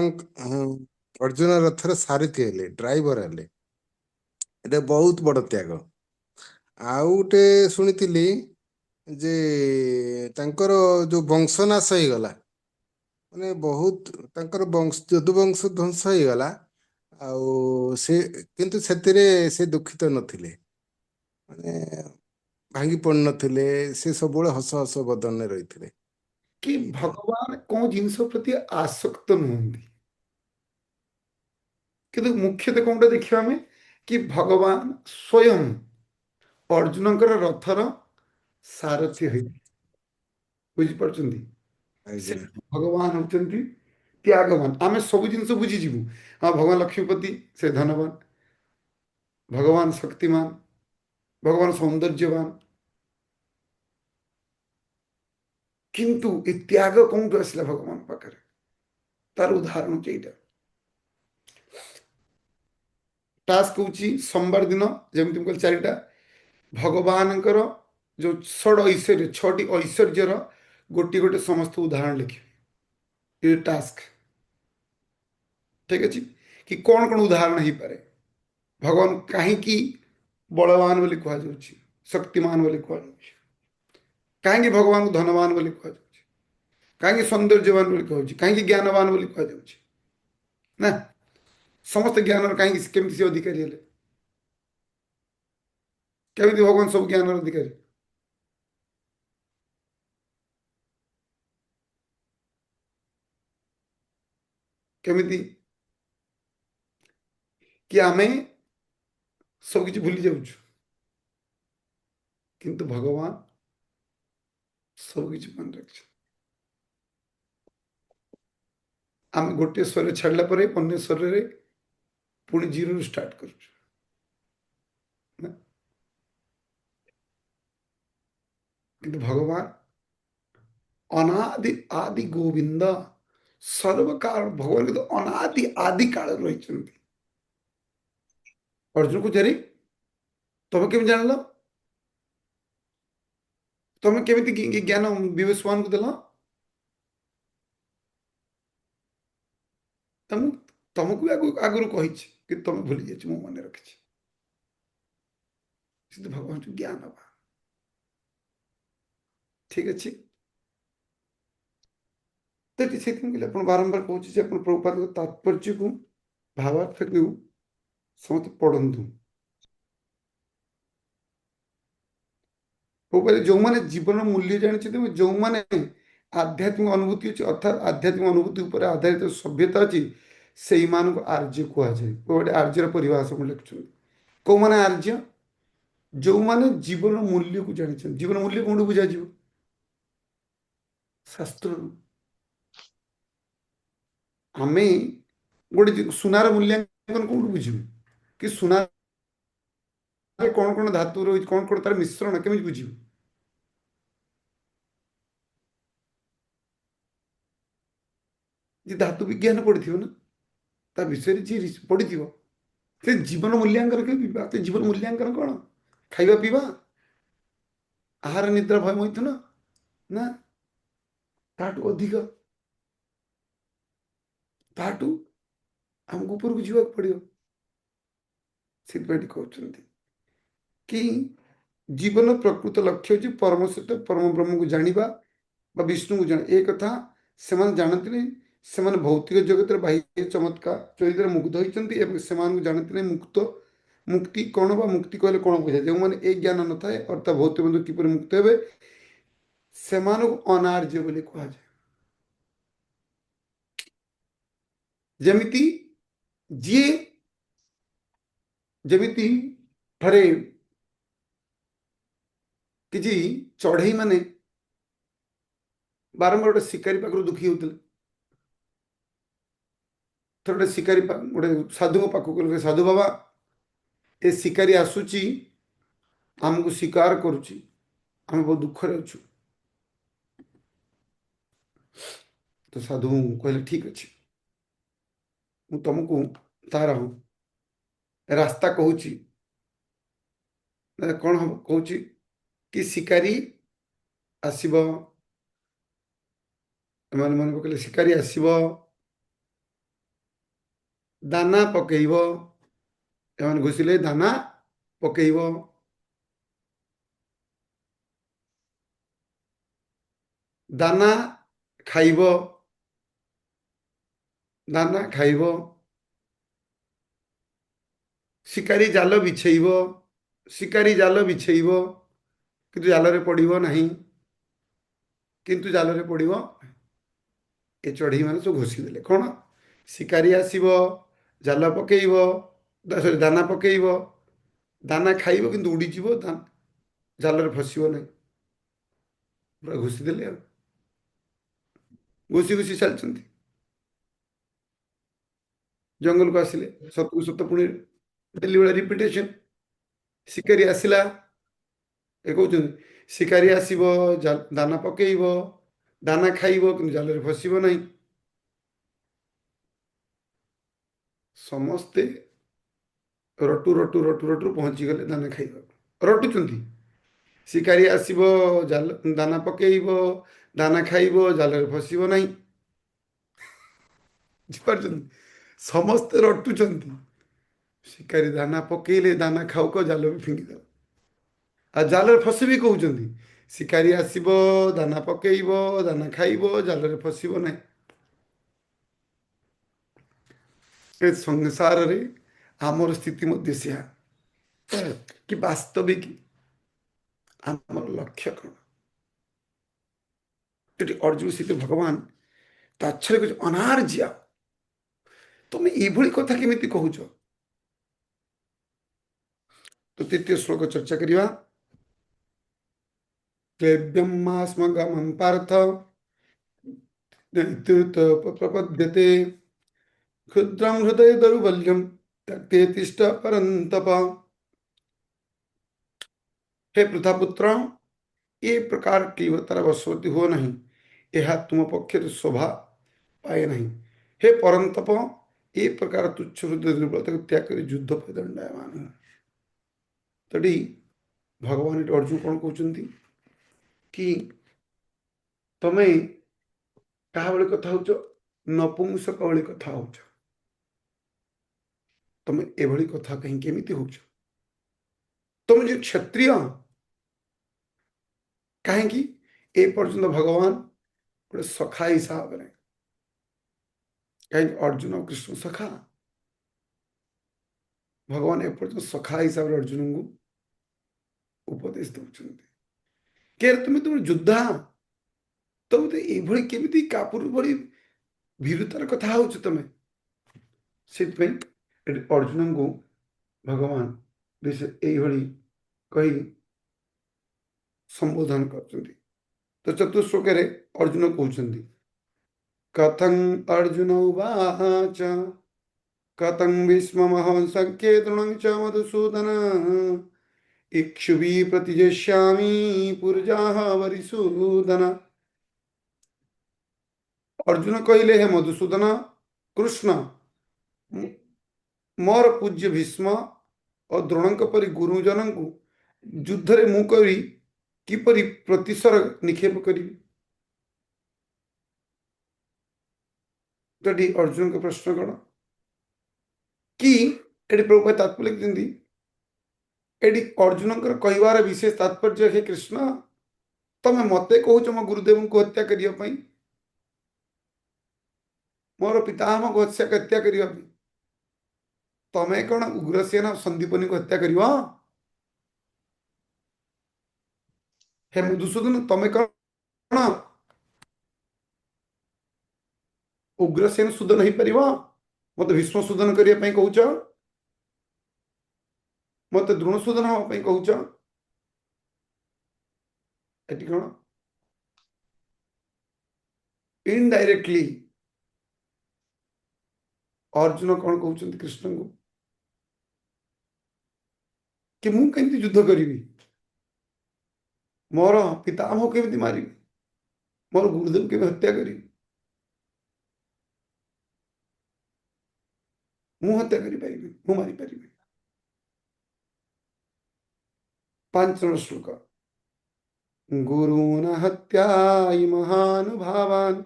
ଅର୍ଜୁନ ରଥର ସାରଥି ହେଲେ, ଡ୍ରାଇଭର ହେଲେ। ଏଟା ବହୁତ ବଡ ତ୍ୟାଗ। ଆଉ ଗୋଟେ ଶୁଣିଥିଲି ଯେ ତାଙ୍କର ଯୋଉ ବଂଶନାଶ ହେଇଗଲା, ମାନେ ବହୁତ ତାଙ୍କର ଯଦୁବଂଶ ଧ୍ୱଂସ ହେଇଗଲା। ଆଉ ସେ କିନ୍ତୁ ସେଥିରେ ସେ ଦୁଃଖିତ ନଥିଲେ, ମାନେ ଭାଙ୍ଗି ପଡିନଥିଲେ, ସେ ସବୁବେଳେ ହସ ହସ ବଦନରେ ରହିଥିଲେ। କି ଭଗବାନ କୋଉ ଜିନିଷ ପ୍ରତି ଆସକ୍ତ ନୁହନ୍ତି, କିନ୍ତୁ ମୁଖ୍ୟତଃ କୋଉଟା ଦେଖିବା ଆମେ କି ଭଗବାନ ସ୍ୱୟଂ ଅର୍ଜୁନଙ୍କର ରଥର ସାରଥି ହୋଇଥିଲେ। ବୁଝିପାରୁଛନ୍ତି? ସେ ଆଜ୍ଞା ଭଗବାନ ହଉଛନ୍ତି ତ୍ୟାଗବାନ। ଆମେ ସବୁ ଜିନିଷ ବୁଝିଯିବୁ, ହଁ ଭଗବାନ ଲକ୍ଷ୍ମୀପତି ସେ ଧନବାନ, ଭଗବାନ ଶକ୍ତିମାନ, ଭଗବାନ ସୌନ୍ଦର୍ଯ୍ୟବାନ, କିନ୍ତୁ ଏ ତ୍ୟାଗ କୋଉଠୁ ଆସିଲା ଭଗବାନ ପାଖରେ? ତାର ଉଦାହରଣ ହଉଛି ଏଇଟା। ଟାସ୍କ ହଉଛି ସୋମବାର ଦିନ, ଯେମିତି ମୁଁ କହିଲି 4ଟା ଭଗବାନଙ୍କର ଯୋଉ ଷଡ଼ ଐଶ୍ୱର୍ଯ୍ୟ, 6ଟି ଐଶ୍ୱର୍ଯ୍ୟର ଗୋଟିଏ ଗୋଟେ ସମସ୍ତ ଉଦାହରଣ ଲେଖିବେ। ଏ ଟାସ୍କ ଠିକ ଅଛି କି କଣ କଣ ଉଦାହରଣ ହେଇପାରେ? ଭଗବାନ କାହିଁକି ବଳବାନ ବୋଲି କୁହାଯାଉଛି, ଶକ୍ତିମାନ ବୋଲି କୁହାଯାଉଛି? କାହିଁକି ଭଗବାନଙ୍କୁ ଧନବାନ ବୋଲି କୁହାଯାଉଛି? କାହିଁକି ସୌନ୍ଦର୍ଯ୍ୟବାନ ବୋଲି କୁହାଯାଉଛି? କାହିଁକି ଜ୍ଞାନବାନ ବୋଲି କୁହାଯାଉଛି? ନା ସମସ୍ତେ ଜ୍ଞାନର କାହିଁକି କେମିତି ସେ ଅଧିକାରୀ ହେଲେ? କେମିତି ଭଗବାନ ସବୁ ଜ୍ଞାନର ଅଧିକାରୀ? କେମିତି କି ଆମେ ସବୁ କିଛି ଭୁଲି ଯାଉଛୁ, କିନ୍ତୁ ଭଗବାନ ସବୁ କିଛି ମନେ ରଖିଛନ୍ତି। ଆମେ ଗୋଟିଏ ସ୍ୱରରେ ଛାଡ଼ିଲା ପରେ ଅନ୍ୟ ସ୍ୱରରେ ପୁଣି ଜିରୋରୁ ଷ୍ଟାର୍ଟ କରୁଛୁ। ନା? କିନ୍ତୁ ଭଗବାନ ଅନାଦି ଆଦି ଗୋବିନ୍ଦ, ସର୍ବକାଳ ଭଗବାନ କିନ୍ତୁ ଅନାଦି ଆଦି କାଳରେ ରହିଛନ୍ତି। ଅର୍ଜୁନ ପଚାରି ତମେ କେମିତି ଜାଣିଲ? ତମେ କେମିତି ଜ୍ଞାନ ବିବେଶମାନଙ୍କୁ ଦେଲ? ତମକୁ ବି ଆଗରୁ କହିଛି, କିନ୍ତୁ ତମେ ଭୁଲି ଯାଇଛ, ମୁଁ ମନେ ରଖିଛି। କିନ୍ତୁ ଭଗବାନ ଜ୍ଞାନବାନ। ଠିକ ଅଛି, ସେଥିପାଇଁ କହିଲେ ଆପଣ ବାରମ୍ବାର କହୁଛି ଯେ ଆପଣ ପ୍ରଭୁପାଦଙ୍କ ତାତ୍ପର୍ଯ୍ୟକୁ, ଭାବାର୍ଥକୁ ସମସ୍ତେ ପଢନ୍ତୁ। ପ୍ରଭୁପାଦ ଯୋଉମାନେ ଜୀବନ ମୂଲ୍ୟ ଜାଣିଛନ୍ତି, ଯୋଉମାନେ ଆଧ୍ୟାତ୍ମିକ ଅନୁଭୂତି ଅଛି, ଅର୍ଥାତ୍ ଆଧ୍ୟାତ୍ମିକ ଅନୁଭୂତି ଉପରେ ଆଧାରିତ ସଭ୍ୟତା ଅଛି, ସେଇମାନଙ୍କୁ ଆର୍ଯ୍ୟ କୁହାଯାଏ। ଗୋଟେ ଆର୍ଯ୍ୟର ପରିଭାଷା ମୁଁ ଲେଖୁଛନ୍ତି। କୋଉମାନେ ଆର୍ଯ୍ୟ? ଯୋଉମାନେ ଜୀବନ ମୂଲ୍ୟକୁ ଜାଣିଛନ୍ତି। ଜୀବନ ମୂଲ୍ୟ କୋଉଠୁ ବୁଝାଯିବ? ଶାସ୍ତ୍ରରୁ। ଆମେ ଗୋଟେ ସୁନାର ମୂଲ୍ୟାଙ୍କନ କୋଉଠୁ ବୁଝିବୁ? କି ସୁନାରେ କଣ କଣ ଧାତୁ ରହିଛି, କଣ କଣ ତାର ମିଶ୍ରଣ କେମିତି ବୁଝିବୁ? ଯେ ଧାତୁ ବିଜ୍ଞାନ ପଢିଥିବ ନା, ତା ବିଷୟରେ ଯିଏ ପଢିଥିବ, ସେ ଜୀବନ ମୂଲ୍ୟାଙ୍କନ କେମିତି? ଜୀବନ ମୂଲ୍ୟାଙ୍କନ କଣ? ଖାଇବା ପିଇବା, ଆହାର ନିଦ୍ରା ଭୟ ମୈଥୁନ? ନା, ତାଠୁ ଅଧିକ, ତାଠୁ ଆମକୁ ଉପରକୁ ଯିବାକୁ ପଡିବ। ସେଥିପାଇଁ କହୁଛନ୍ତି କି ଜୀବନ ପ୍ରକୃତ ଲକ୍ଷ୍ୟ ହେଉଛି ପରମ ସତ୍ୟ, ପରମ ବ୍ରହ୍ମକୁ ଜାଣିବା ବା ବିଷ୍ଣୁକୁ ଜାଣିବା। ଏ କଥା ସେମାନେ ଜାଣନ୍ତିନି। ସେମାନେ ଭୌତିକ ଜଗତରେ ବାହ୍ୟ ଚମତ୍କାର ଚରିତ୍ରରେ ମୁଗ୍ଧ ହୋଇଛନ୍ତି ଏବଂ ସେମାନଙ୍କୁ ଜାଣନ୍ତିନି ମୁକ୍ତି କଣ ବା ମୁକ୍ତି କହିଲେ କଣ ବୁଝାଏ। ଯେଉଁମାନେ ଏ ଜ୍ଞାନ ନଥାଏ, ଅର୍ଥାତ୍ ଭୌତିକ ବନ୍ଧୁ କିପରି ମୁକ୍ତ ହେବେ, ସେମାନଙ୍କୁ ଅନାର୍ଯ୍ୟ ବୋଲି କୁହାଯାଏ। ଯେମିତି ଥରେ କିଛି ଚଢେଇ ମାନେ ବାରମ୍ବାର ଗୋଟେ ଶିକାରୀ ପାଖରୁ ଦୁଃଖୀ ହେଉଥିଲେ। ଥରେ ଗୋଟେ ଶିକାରୀ ଗୋଟେ ସାଧୁଙ୍କ ପାଖକୁ ଗଲେ, ସାଧୁ ବାବା, ଏ ଶିକାରୀ ଆସୁଛି, ଆମକୁ ଶିକାର କରୁଛି, ଆମେ ବହୁତ ଦୁଃଖରେ ଅଛୁ। ତ ସାଧୁ କହିଲେ ଠିକ ଅଛି, ମୁଁ ତମକୁ ତାର ରାସ୍ତା କହୁଛି। କଣ ହବ? କହୁଛି କି ଶିକାରୀ ଆସିବ, ଏମାନେ ମନେ ପକେଇଲେ ଶିକାରୀ ଆସିବ, ଦାନା ପକେଇବ, ଏମାନେ ଘୋଷିଲେ ଦାନା ପକେଇବ, ଦାନା ଖାଇବ, ଦାନା ଖାଇବ, ଶିକାରୀ ଜାଲ ବିଛେଇବ, ଶିକାରୀ ଜାଲ ବିଛେଇବ, କିନ୍ତୁ ଜାଲରେ ପଡ଼ିବ ନାହିଁ, କିନ୍ତୁ ଜାଲରେ ପଡ଼ିବ। ଏ ଚଢ଼େଇ ମାନେ ସବୁ ଘୋଷି ଦେଲେ କ'ଣ? ଶିକାରୀ ଆସିବ, ଜାଲ ପକେଇବ, ସରି ଦାନା ପକେଇବ, ଦାନା ଖାଇବ କିନ୍ତୁ ଉଡ଼ିଯିବ, ଜାଲରେ ଫସିବ ନାହିଁ। ପୁରା ଘୋଷି ଦେଲେ ଆଉ ଘୋଷି ଘୋଷି ଚାଲିଛନ୍ତି। ଜଙ୍ଗଲକୁ ଆସିଲେ, ସତକୁ ସତ ପୁଣି ଡେଲି ବେଳେ ରିପିଟେସନ। ଶିକାରୀ ଆସିଲା, ଏ କହୁଛନ୍ତି ଶିକାରୀ ଆସିବ, ଦାନା ପକେଇବ, ଦାନା ଖାଇବ କିନ୍ତୁ ଜାଲରେ ଫସିବ ନାହିଁ। ସମସ୍ତେ ରଟୁ ରଟୁ ରଟୁ ରଟୁ ପହଞ୍ଚିଗଲେ ଦାନା ଖାଇବାକୁ, ରଟୁଛନ୍ତି। ଶିକାରୀ ଆସିବ, ଦାନା ପକେଇବ, ଦାନା ଖାଇବ, ଜାଲରେ ଫସିବ ନାହିଁ। ବୁଝିପାରୁଛନ୍ତି? ସମସ୍ତେ ରଟୁଛନ୍ତି। ଶିକାରୀ ଦାନା ପକେଇଲେ, ଦାନା ଖାଉ ଖାଉ ଜାଲ ବି ଫିଙ୍ଗିଦେବ, ଆଉ ଜାଲରେ ଫସିବି କହୁଛନ୍ତି। ଶିକାରୀ ଆସିବ, ଦାନା ପକେଇବ, ଦାନା ଖାଇବ, ଜାଲରେ ଫସିବ ନାହିଁ। ଏ ସଂସାରରେ ଆମର ସ୍ଥିତି ମଧ୍ୟ ସେୟା କି ବାସ୍ତବିକ ଆମର ଲକ୍ଷ୍ୟ କ'ଣ? ଏଠି ଅର୍ଜୁନ ସ୍ଥିତି ଭଗବାନ ତାଚ୍ଛଲ୍ୟ କହୁଛି, ଅନାର ଜିଆ, ତମେ ଏଇଭଳି କଥା କେମିତି କହୁଛ? ତ ତୃତୀୟ ଶ୍ଲୋକ ଚର୍ଚ୍ଚା କରିବା। କ୍ଳେବ୍ୟମାସ୍ମଗମଂ ପାର୍ଥ ପ୍ରପଦ୍ୟତେ क्षुद्रं हृदय दौर्बल्यम त्यक्ते तिष्ठ परंतप। हे पृथापुत्र, ये प्रकार क्लीवतार वशवर्ती हो नहीं, यह तुम पक्षे शोभा पाए नहीं। हे परंतप, ये प्रकार तुच्छ हृदय दुर्बलता को त्याग कर युद्ध पर दंडायमान। तड़ी भगवान अर्जुन कौन कहते कि तमें क्या कथा हो, नपुंसक भली कथा हो, तमें एभली कथा कहीं केमिति हो? तुम जो क्षत्रिय कहीं ए पर्यंत भगवान गोटे सखा हिसाब से, कहीं अर्जुन और कृष्ण सखा, भगवान ए पर्यंत सखा हिसाब से अर्जुन को उपदेश दौरान के तुम्हें तुम योद्धा, तुम तो ये केमिति कापुर भली भीरुतार कथा हो, तुम्हें से अर्जुन को भगवान यही कही संबोधन कर। तो चतुश्लोक अर्जुन कहते कथं अर्जुन उवाच कथं भीष्ममहं संख्ये तृणं च मधुसूदन इक्षुभि प्रतिजेष्यामि पुरजाः वरिसूदन। अर्जुन कहले, हे मधुसूदन, कृष्ण मोर पूज्य भीष्म और द्रोणक परि गुरुजन को युद्ध रे मु करी किपरि प्रतिसर निक्षेप करी। तो अर्जुन का प्रश्न कौन कि एटी प्रभु तात्पर्य लिखिंदी, एटी अर्जुन कहवार विशेष तात्पर्य, हे कृष्ण तमे मते कहूच मो गुरुदेव को हत्या करने, मोर पितामह को हत्या करने, तमे कौन उग्रसेन संदीपनी को हत्या कर? हे मधुसूदन, तमे कौन उग्रसेन सूदन हो पार, मत भीष्म सूदन करने कहूच, मत द्रोण सूदन हाँपाई कहूच? एटी कौन इनडायरेक्टली अर्जुन कौन कहते कृष्ण को कि मु केमती युद्ध करी, मोर पितामह केमती मारी, मोर गुरुदेव के हत्या करी, मु हत्या करी पारिबी, मु मारी पारिबी। 5 श्लोक गुरून् हत्यायि महानुभावान्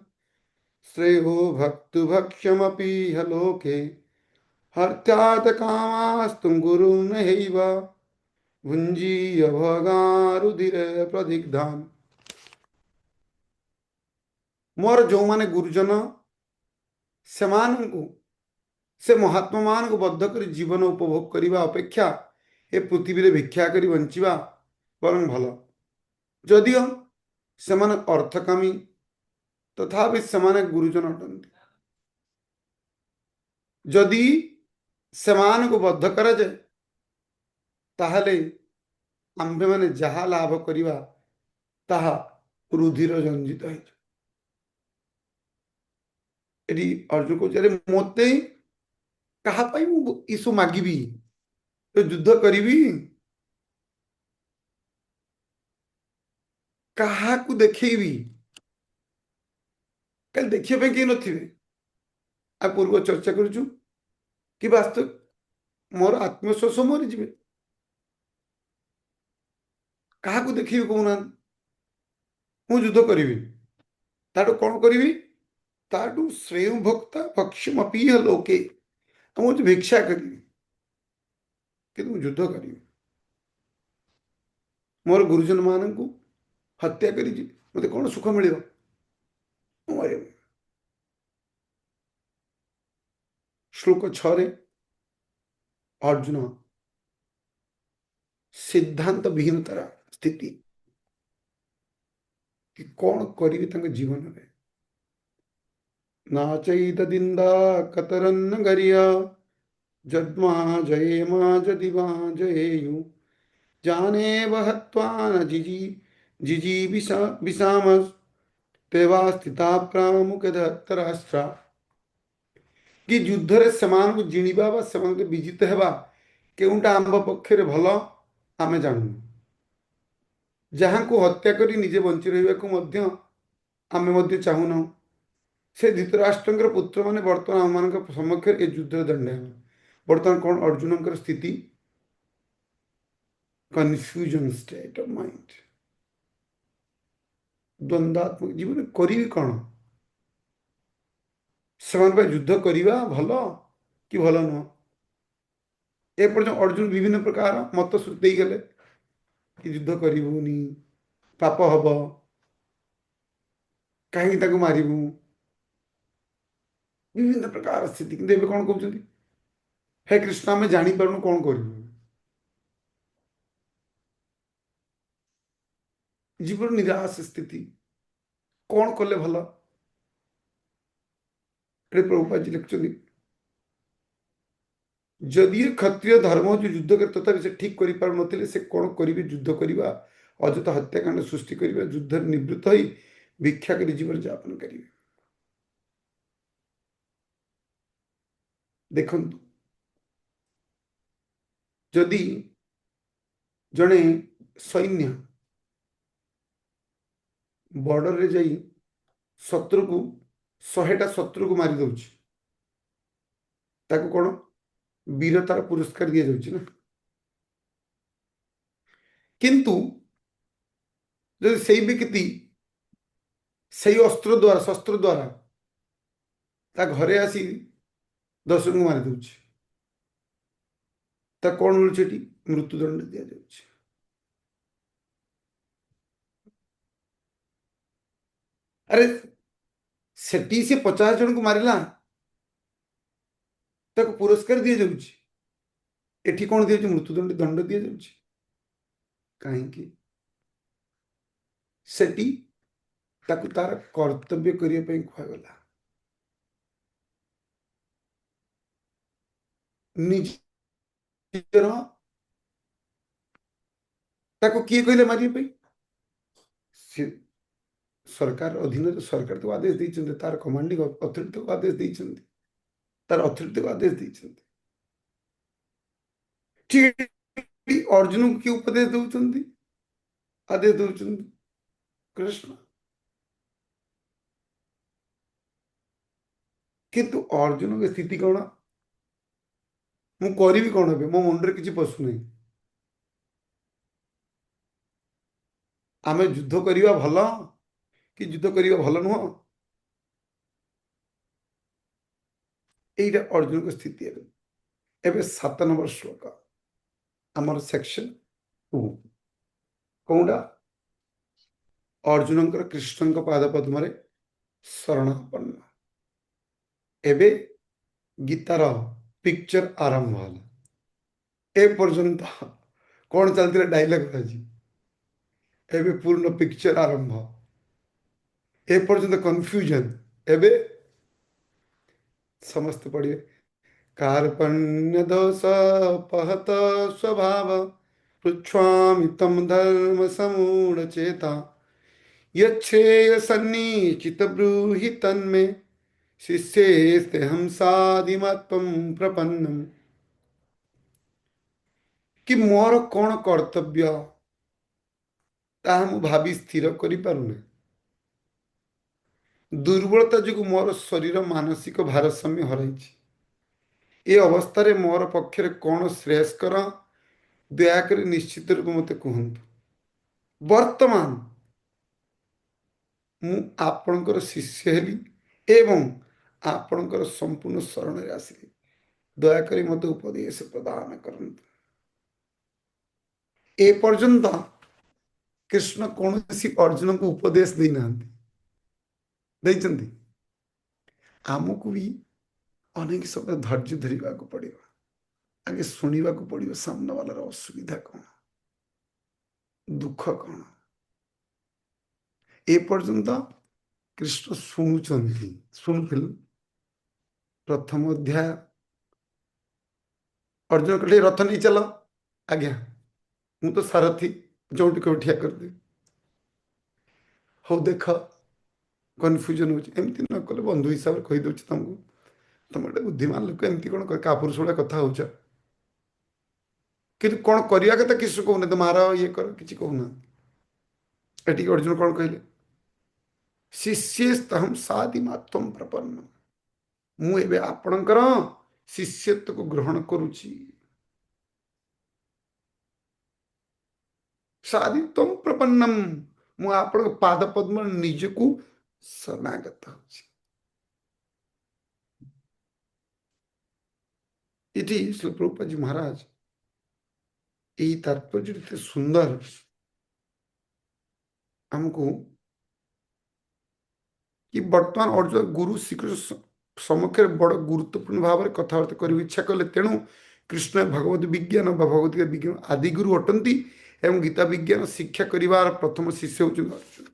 श्रेयो भक्तुभक्ष्यमपि ह लोके हत्यात कामास्तु गुरुर्नैव भुञ्जीय भोगारुधिरे प्रदिग्धान्। मोर जो माने गुरुजन सेमानंकु से महात्मा मान को बद्ध कर जीवन उपभोग करने अपेक्षा ए पृथ्वी भिक्षा करी बंचिबा बरं भल। जदियो सेमाने अर्थकामी तथापि सेमाने गुरुजन अटंती। जदि सेमान को बद्ध करा जाए ताहले आम्भे माने जहा लाभ करिबा ताहा रुधिर रंजित है। एटी अर्जुन को जरे मोते कहा पाई मु ईसु मागिबी तो युद्ध करिबी कहा को देखेबी कल देखिए पे के नथिबे। आ पूर्व चर्चा करूछु कि वास्तव मोर आत्मविश्वास मरी जीवे कहा को देखिबी कहूना मु युद्ध करिबी ताटो कौन करिबी ताटू श्रेय भक्ता भक्ष्यमपि ह लोके मुझे भिक्षा करी कि तुम युद्ध करी मोर गुरुजन मान को हत्या करी मत कौन सुख मिल। श्लोक 6 रे अर्जुन सिद्धांत विहीनतार स्थिति कि कौन करी जीवन में नाचैतदिन्दा कतरन्न गरिया जद्मा जयेमा जदिवा जयेयु जाने वहत्वान जिजी विषामस तेवा स्थिता प्रामुख धत्तराष्ट्रा कि युद्ध रे समान को जिणिबा बा समान को विजित हेबा केउंटा आंब पक्षरे भल आमे जानू जहां को हत्या करी निजे बंची रहिबा को मध्य आमे मध्य चाहुना से धृतराष्ट्र पुत्र माने वर्तमान आम मान समक्ष ए युद्ध दंड वर्तमान कौन अर्जुन स्थिति कन्फ्यूजन स्टेट ऑफ माइंड द्वंद्वात्मक जीवन करी कौन से युद्ध करवा भल कि भल नुह एपर्त अर्जुन विभिन्न प्रकार मत दे गले कि युद्ध करूनी पाप हम कहीं मारू विभिन्न प्रकार स्थिति कि कौन कहते हे कृष्ण आम जापारू कौन करूँ जीवन निराश स्थिति कौन कले भल। प्रभुपाद जी लिखुं जदि क्षत्रिय धर्म जो युद्ध कर तथापि से ठीक कर पार नथिले से कौन करेंगे युद्ध करवा अଯଥା हत्याकांड सृष्टि करवा युद्ध निवृत्त हो भिक्षा कर जीवन यापन करेंगे। देखु जदि जड़े सैन्य बॉर्डर रे जाई शत्रु को 100टा शत्रु को मारी दउछि ताको कोन वीरतार पुरस्कार दिया जाउछि ना किंतु जदि सेई व्यक्ति सेई अस्त्र द्वारा शस्त्र द्वारा ता घरे आसी 10 को मारी दउछि ता कोन मिलछि मृत्युदंड दिया जाउछि। अरे सेठी से 50 जन को मारिला ताको पुरस्कार दिया जाउछि एठी कोन दिया जाउछि मृत्युदंड दंड दिया जाउछि काहेकि सेठी ताको तार कर्तव्य करिया पई खुआ गला निजर ताको किए कहले मारिया पई सरकार अधीन सरकार तो आदेश देइछन्ते तार कमांडिंग अथॉरिटी को आदेश देइछन्ते तार अथॉरिटी को आदेश देइछन्ते ठीक अर्जुन को कि उपदेश दउछन्ते आदेश दउछन्ते कृष्ण किंतु अर्जुन के स्थिति कौन मु करी कौन हे मो मुंडरे किछि पशु नहीं ଆମେ ଯୁଦ୍ଧ କରିବା ଭଲ କି ଯୁଦ୍ଧ କରିବା ଭଲ ନୁହଁ? ଏଇଟା ଅର୍ଜୁନଙ୍କ ସ୍ଥିତି। ଏବେ 7 ନମ୍ବର ଶ୍ଲୋକ ଆମର ସେକ୍ସନ 2 କୋଉଟା? ଅର୍ଜୁନଙ୍କର କୃଷ୍ଣଙ୍କ ପାଦ ପଦ୍ମରେ ଶରଣାପନ୍ନ। ଏବେ ଗୀତାର ପିକ୍ଚର ଆରମ୍ଭ ହେଲା। ଏ ପର୍ଯ୍ୟନ୍ତ କଣ ଚାଲିଥିଲା ଡାଇଲଗ ଆଜି, ଏବେ ପୂର୍ଣ୍ଣ ପିକ୍ଚର ଆରମ୍ଭ। ଏ ପର୍ଯ୍ୟନ୍ତ କନଫ୍ୟୁଜନ, ଏବେ ସମସ୍ତେ ପଢିବେ। कार्पण्य दोष पहत स्वभाव पृच्छ्वामि तम धर्म समूढ़ चेता यच्छ्रेय सन्निचित ब्रूहि तन्मे शिष्येस्तेऽहं साधिमत्वं प्रपन्नम। कि मोर कौन कर्तव्य ताहा मु भावी स्थिर करि पारुने। दुर्बलता जो मोर शरीर मानसिक भारसाम्य हराइछि। ए अवस्था मोर पक्षरे कौन श्रेयस्कर दयाकर निश्चित रूप मते कहतु। वर्तमान मु आपणकर शिष्य हेली एवं आपणकर संपूर्ण शरण रे आसिली। दयाकरी मते उपदेश प्रदान करंतु। ए पर्यंत कृष्ण कौन अर्जुन को उपदेश देना आमको भी अनेक समय धैर्य धरवा को पड़ो। आगे शुणा को पड़ो सामना वालार असुविधा कौन, दुख कौन। ए पर्यंत कृष्ण शुणुल। प्रथम अध्याय अर्जुन कहले रथ नहीं चल, आज्ञा मु तो सारथी, जो ठिया कर दे। हो देख कन्फ्यूजन होमती न कले बंधु हिसाब से कहीदे तुमको, तुम गोटे बुद्धिमान लोक एमती कौन कापुरुष भाया कथा हो कि कौन करवा कथा किसी कहना तो मार ये कर कि कहना। एटी अर्जुन कौन कहले शिष्येस्तहं साधिमात्वं प्रपन्न। मु एबे आपणकर शिष्यत्व को ग्रहण करुची। साधित्वं प्रपन्नम, मु आपण पाद पद्म निजकू शरणागत होची। इति श्री प्रभुपाद जी महाराज यही तात्पर्य सुंदर हमको कि वर्तमान अर्जुन गुरु श्रीकृष्ण सम्मुखें बड़ गुरुत्वपूर्ण भाव में कथबार्ता कर इच्छा कले। तेणु कृष्ण भगवत विज्ञान भगवत गीता विज्ञान आदि गुरु अटंती एवं गीता विज्ञान शिक्षा करिवार प्रथम शिष्य होचुन अर्जुन।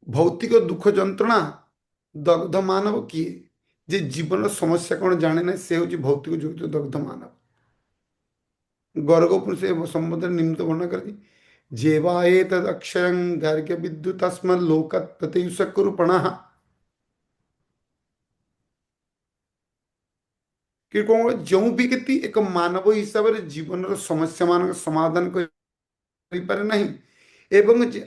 भौतिक दुख जंत्रणा दग्ध मानव किए जे जीवन समस्या कौन जाने ना, से हूँ भौतिक जो दग्ध मानव। गर्गपुर से संबोधन निमित्त वर्णना कर जेवाए तद अक्षर गार्ग्य विद्युत लोकत प्रतियुषकुरुपणः। कि कौन जो भी व्यक्ति एक मानव हिसाब से जीवन समस्या मान समाधान कर नहीं एवं जे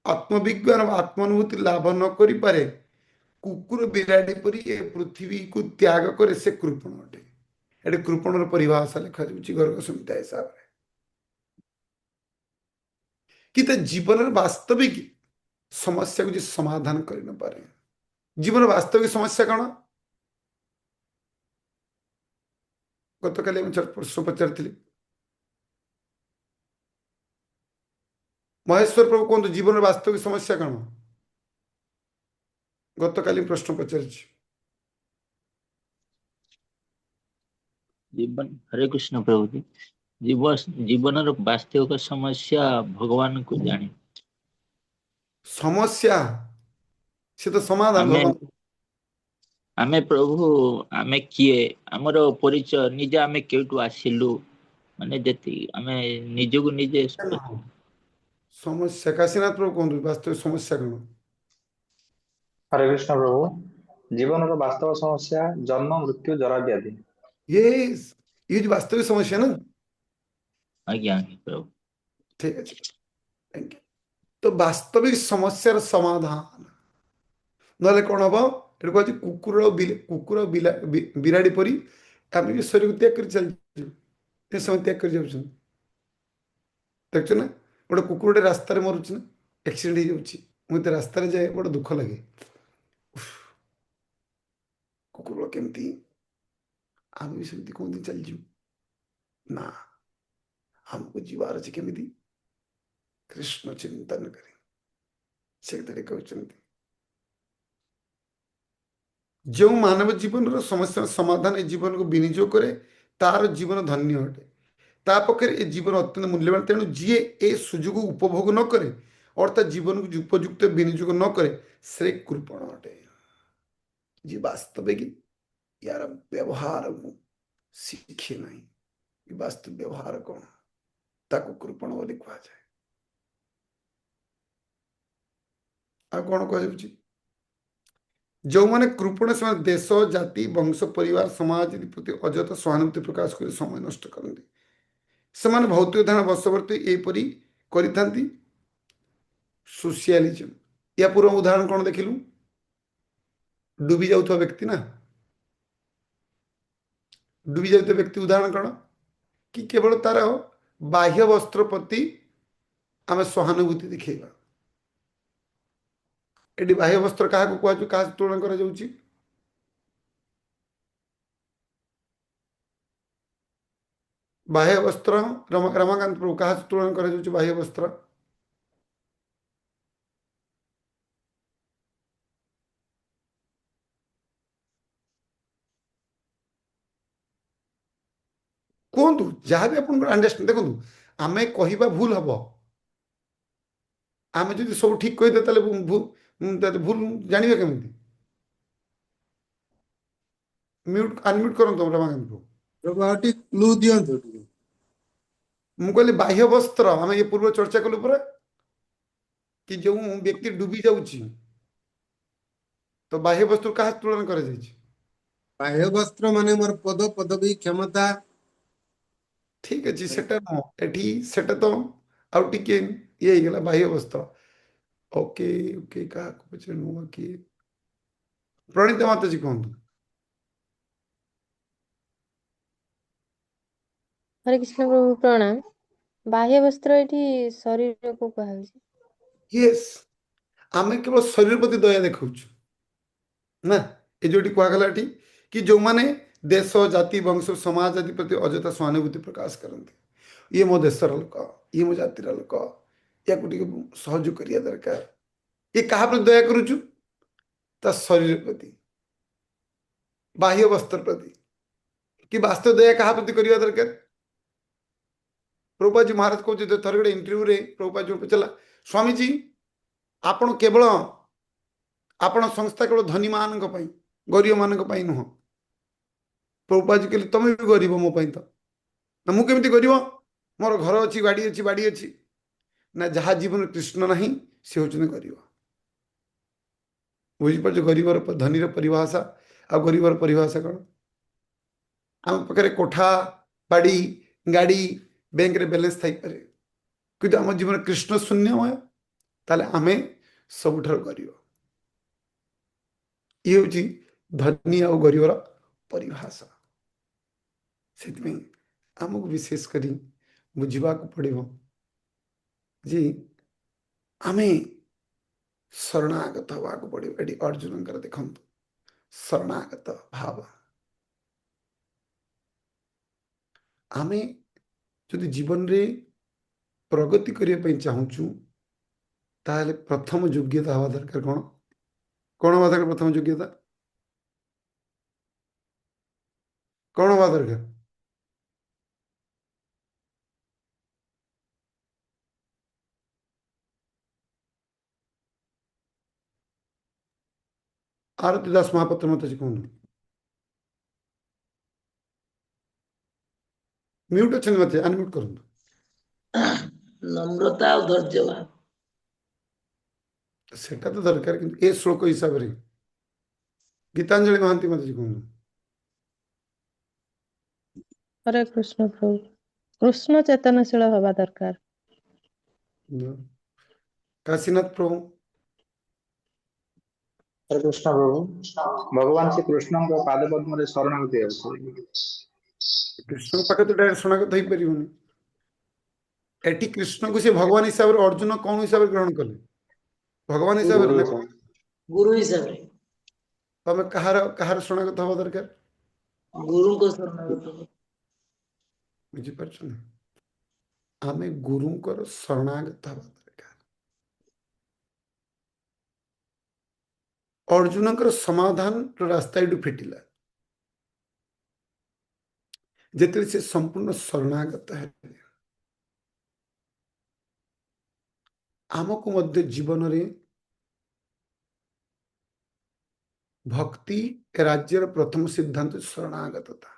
आत्मविज्ञान आत्मानुभूति लाभ न करि पारे, कुकुर बिराड़ी परी ए पृथ्वी को त्याग करे से कृपण अटे। एटे कृपणर परिभाषा लिखा जाउछि गर्ग संहिता हिसाब रे कि ते जीवन वास्तविक समस्या को जे समाधान करि न पारे। जीवन वास्तविक समस्या कौन? गत काली हम प्रश्न पचारि महेश्वर प्रभु कहते जीवन वास्तविक समस्या कौन? गत काली प्रश्न पचारि जीवन। हरे कृष्ण प्रभु जी। जीवन वास्तविक समस्या भगवान को जाने। समस्या से तो समाधान भगवान। आमे प्रभु आमे किए हमर परिचय निजे आमे केटू आसिलु माने जति आमे निजे को निजे समस्या काशीनाथ प्रभु कहते वास्तविक समस्या कौन? हरे कृष्ण प्रभु, जीवन वास्तव समस्या जन्म मृत्यु जरा व्याधि। ये जो वास्तविक समस्या ना। आज्ञा प्रभु। ठीक है, थैंक यू। तो वास्तविक समस्यार समाधान ना कौन हम? कुकुर बिराड़ी परी आम भी शरीर को त्याग कर चलते समय त्याग कर जाऊँ देख ना गोटे कुकुर रास्तार मरुच ना एक्सीडेंट हो जाऊँगी मुझे रास्तार जाए बड़ा दुख लगे कुकुर केमती आम भी सेमती कौन दिन चल ना हमको जीवार अच्छे केमी कृष्ण चिंतन करें से कहते जो मानव जीवन समस्या समाधान ए जीवन को विनियोग करे तार जीवन धन्य अटे ता पक्षे ए जीवन अत्यंत मूल्यवान तेणु जी ए सुजोग उपभोग न करे अर्थात जीवन को उपयुक्त विनियोग न करे से कृपण अटे जी वास्तविक यार व्यवहार को शिखे ना वास्तव व्यवहार कौन ताको कृपण बोली कह जाए आ कौन कह जो मैंने कृपण से देश जाति वंश परिवार समाज प्रति अजत सहानुभूति प्रकाश कर समय नष्ट करते से भौतिक ध्यान बशवर्ती एपरी करि सोशियालिज्म या पूर्व उदाहरण कौन देखिलु डूबी जाउथवा व्यक्ति ना डूबी जाउथवा व्यक्ति उदाहरण कौन कि केवल तार बाह्य वस्त्र प्रति आम सहानुभूति दिखेगा एटी बाह्य वस्त्र क्या क्या तुलना करा जाउची बाह्य वस्त्र रमाकांत प्रभु क्या तुलना करा जाउची बाह्य वस्त्र कहतु जहाँ भी आप अंडरस्टैंड देखो आम कह भूल हम आम जो सब ठीक कहीदे भूल जानवे केमी म्यूट अनम्यूट करंतु रमाकांत प्रभु क्लू दियंतु मु कहली बाह्य वस्त्र आम ये पूर्व चर्चा कलु पूरा कि जो व्यक्ति डूबी जाउची तो बाह्य वस्त्र क्या तुलना करा जाइछि बाह्य वस्त्र माने मोर पद पदवी क्षमता ठीक अच्छे सेटा न एठी सेटा तो आउ टिके ये गला बाह्य वस्त्र ओके ओके का पछे नुआ कि प्रणीता माता जी कहतु हरे कृष्ण प्रभु प्रणाम बाह्य वस्त्र एठी शरीर को कहाउछि यस आम केवल शरीर प्रति दया देखाऊँ ना ये जो कहगला कि जो माने देश जाति वंश समाज आदि प्रति अजथा सहानुभूति प्रकाश करते ये मो देशर लोक ये मो जातिर लोक या सहयोग करिया दरकार ये कहा प्रति दया करुचु ता शरीर प्रति बाह्य वस्त्र प्रति कि वास्तव दया कहा प्रति करिया दरकार प्रभुपा जी महाराज कहते थर गोटे इंटरव्यू रे प्रभुपा जी पचारा स्वामी जी आपण केवल आपण संस्था केवल धनी मान गरीब मान नुह प्रभुपा जी कहले तुम भी गरीब मो तो ना मुझे गरीब मोर घर अच्छी बाड़ी अच्छी ना जहाँ जीवन कृष्ण ना सी हूँ गरीब बुझीपार गरीबर धनीर परिभाषा आ गरीबर परिभाषा कौन आम पाखे कोठा बाड़ी गाड़ी बैंक रे बैलेंस थी पारे कि आम जीवन कृष्ण शून्यमय ताले आमे सबुठार गरीब ये हूँ धनी आ गरीबर परिभाषा से आमको विशेष करी बुझा पड़ो जी आमे शरणागत हवा पड़ो ये अर्जुन देखु शरणागत भाव आमे जदि जीवन रे प्रगति करने चाहूँ ताहले प्रथम योग्यता हवा दरकार कौन कौन हवा दरकार प्रथम योग्यता कौन हवा दरकार आरती दास महापात्र मत कहूँ म्यूट अच्छे मत अनम्यूट करूँ नम्रता और धैर्य भाव सेटा तो दरकार कि ए श्लोक हिसाब से गीतांजलि महांती मत कहूँ हरे कृष्ण प्रभु कृष्ण चेतनशील हवा दरकार काशीनाथ प्रभु हरे कृष्ण प्रभु भगवान श्री कृष्ण पाद पद्म शरणागति ଅଛି कृष्ण पाखे तो डायरेक्ट शरणागत हो पारिबनी एटी कृष्ण को से भगवान हिसाब रे अर्जुन कौन हिसाब रे ग्रहण कले भगवान हिसाब रे गुरु ना हिसाब गुरु हिसाब रे तमे कहार शरणागत हवा दरकार गुरु को शरणागत बुझी परछ ना आमे गुरुंकर शरणागत हवा दरकार अर्जुनकर समाधान रास्ता एडु फिटिला जेते से संपूर्ण शरणागत है आमको मध्य जीवन रे भक्ति राज्यर प्रथम सिद्धांत शरणागतता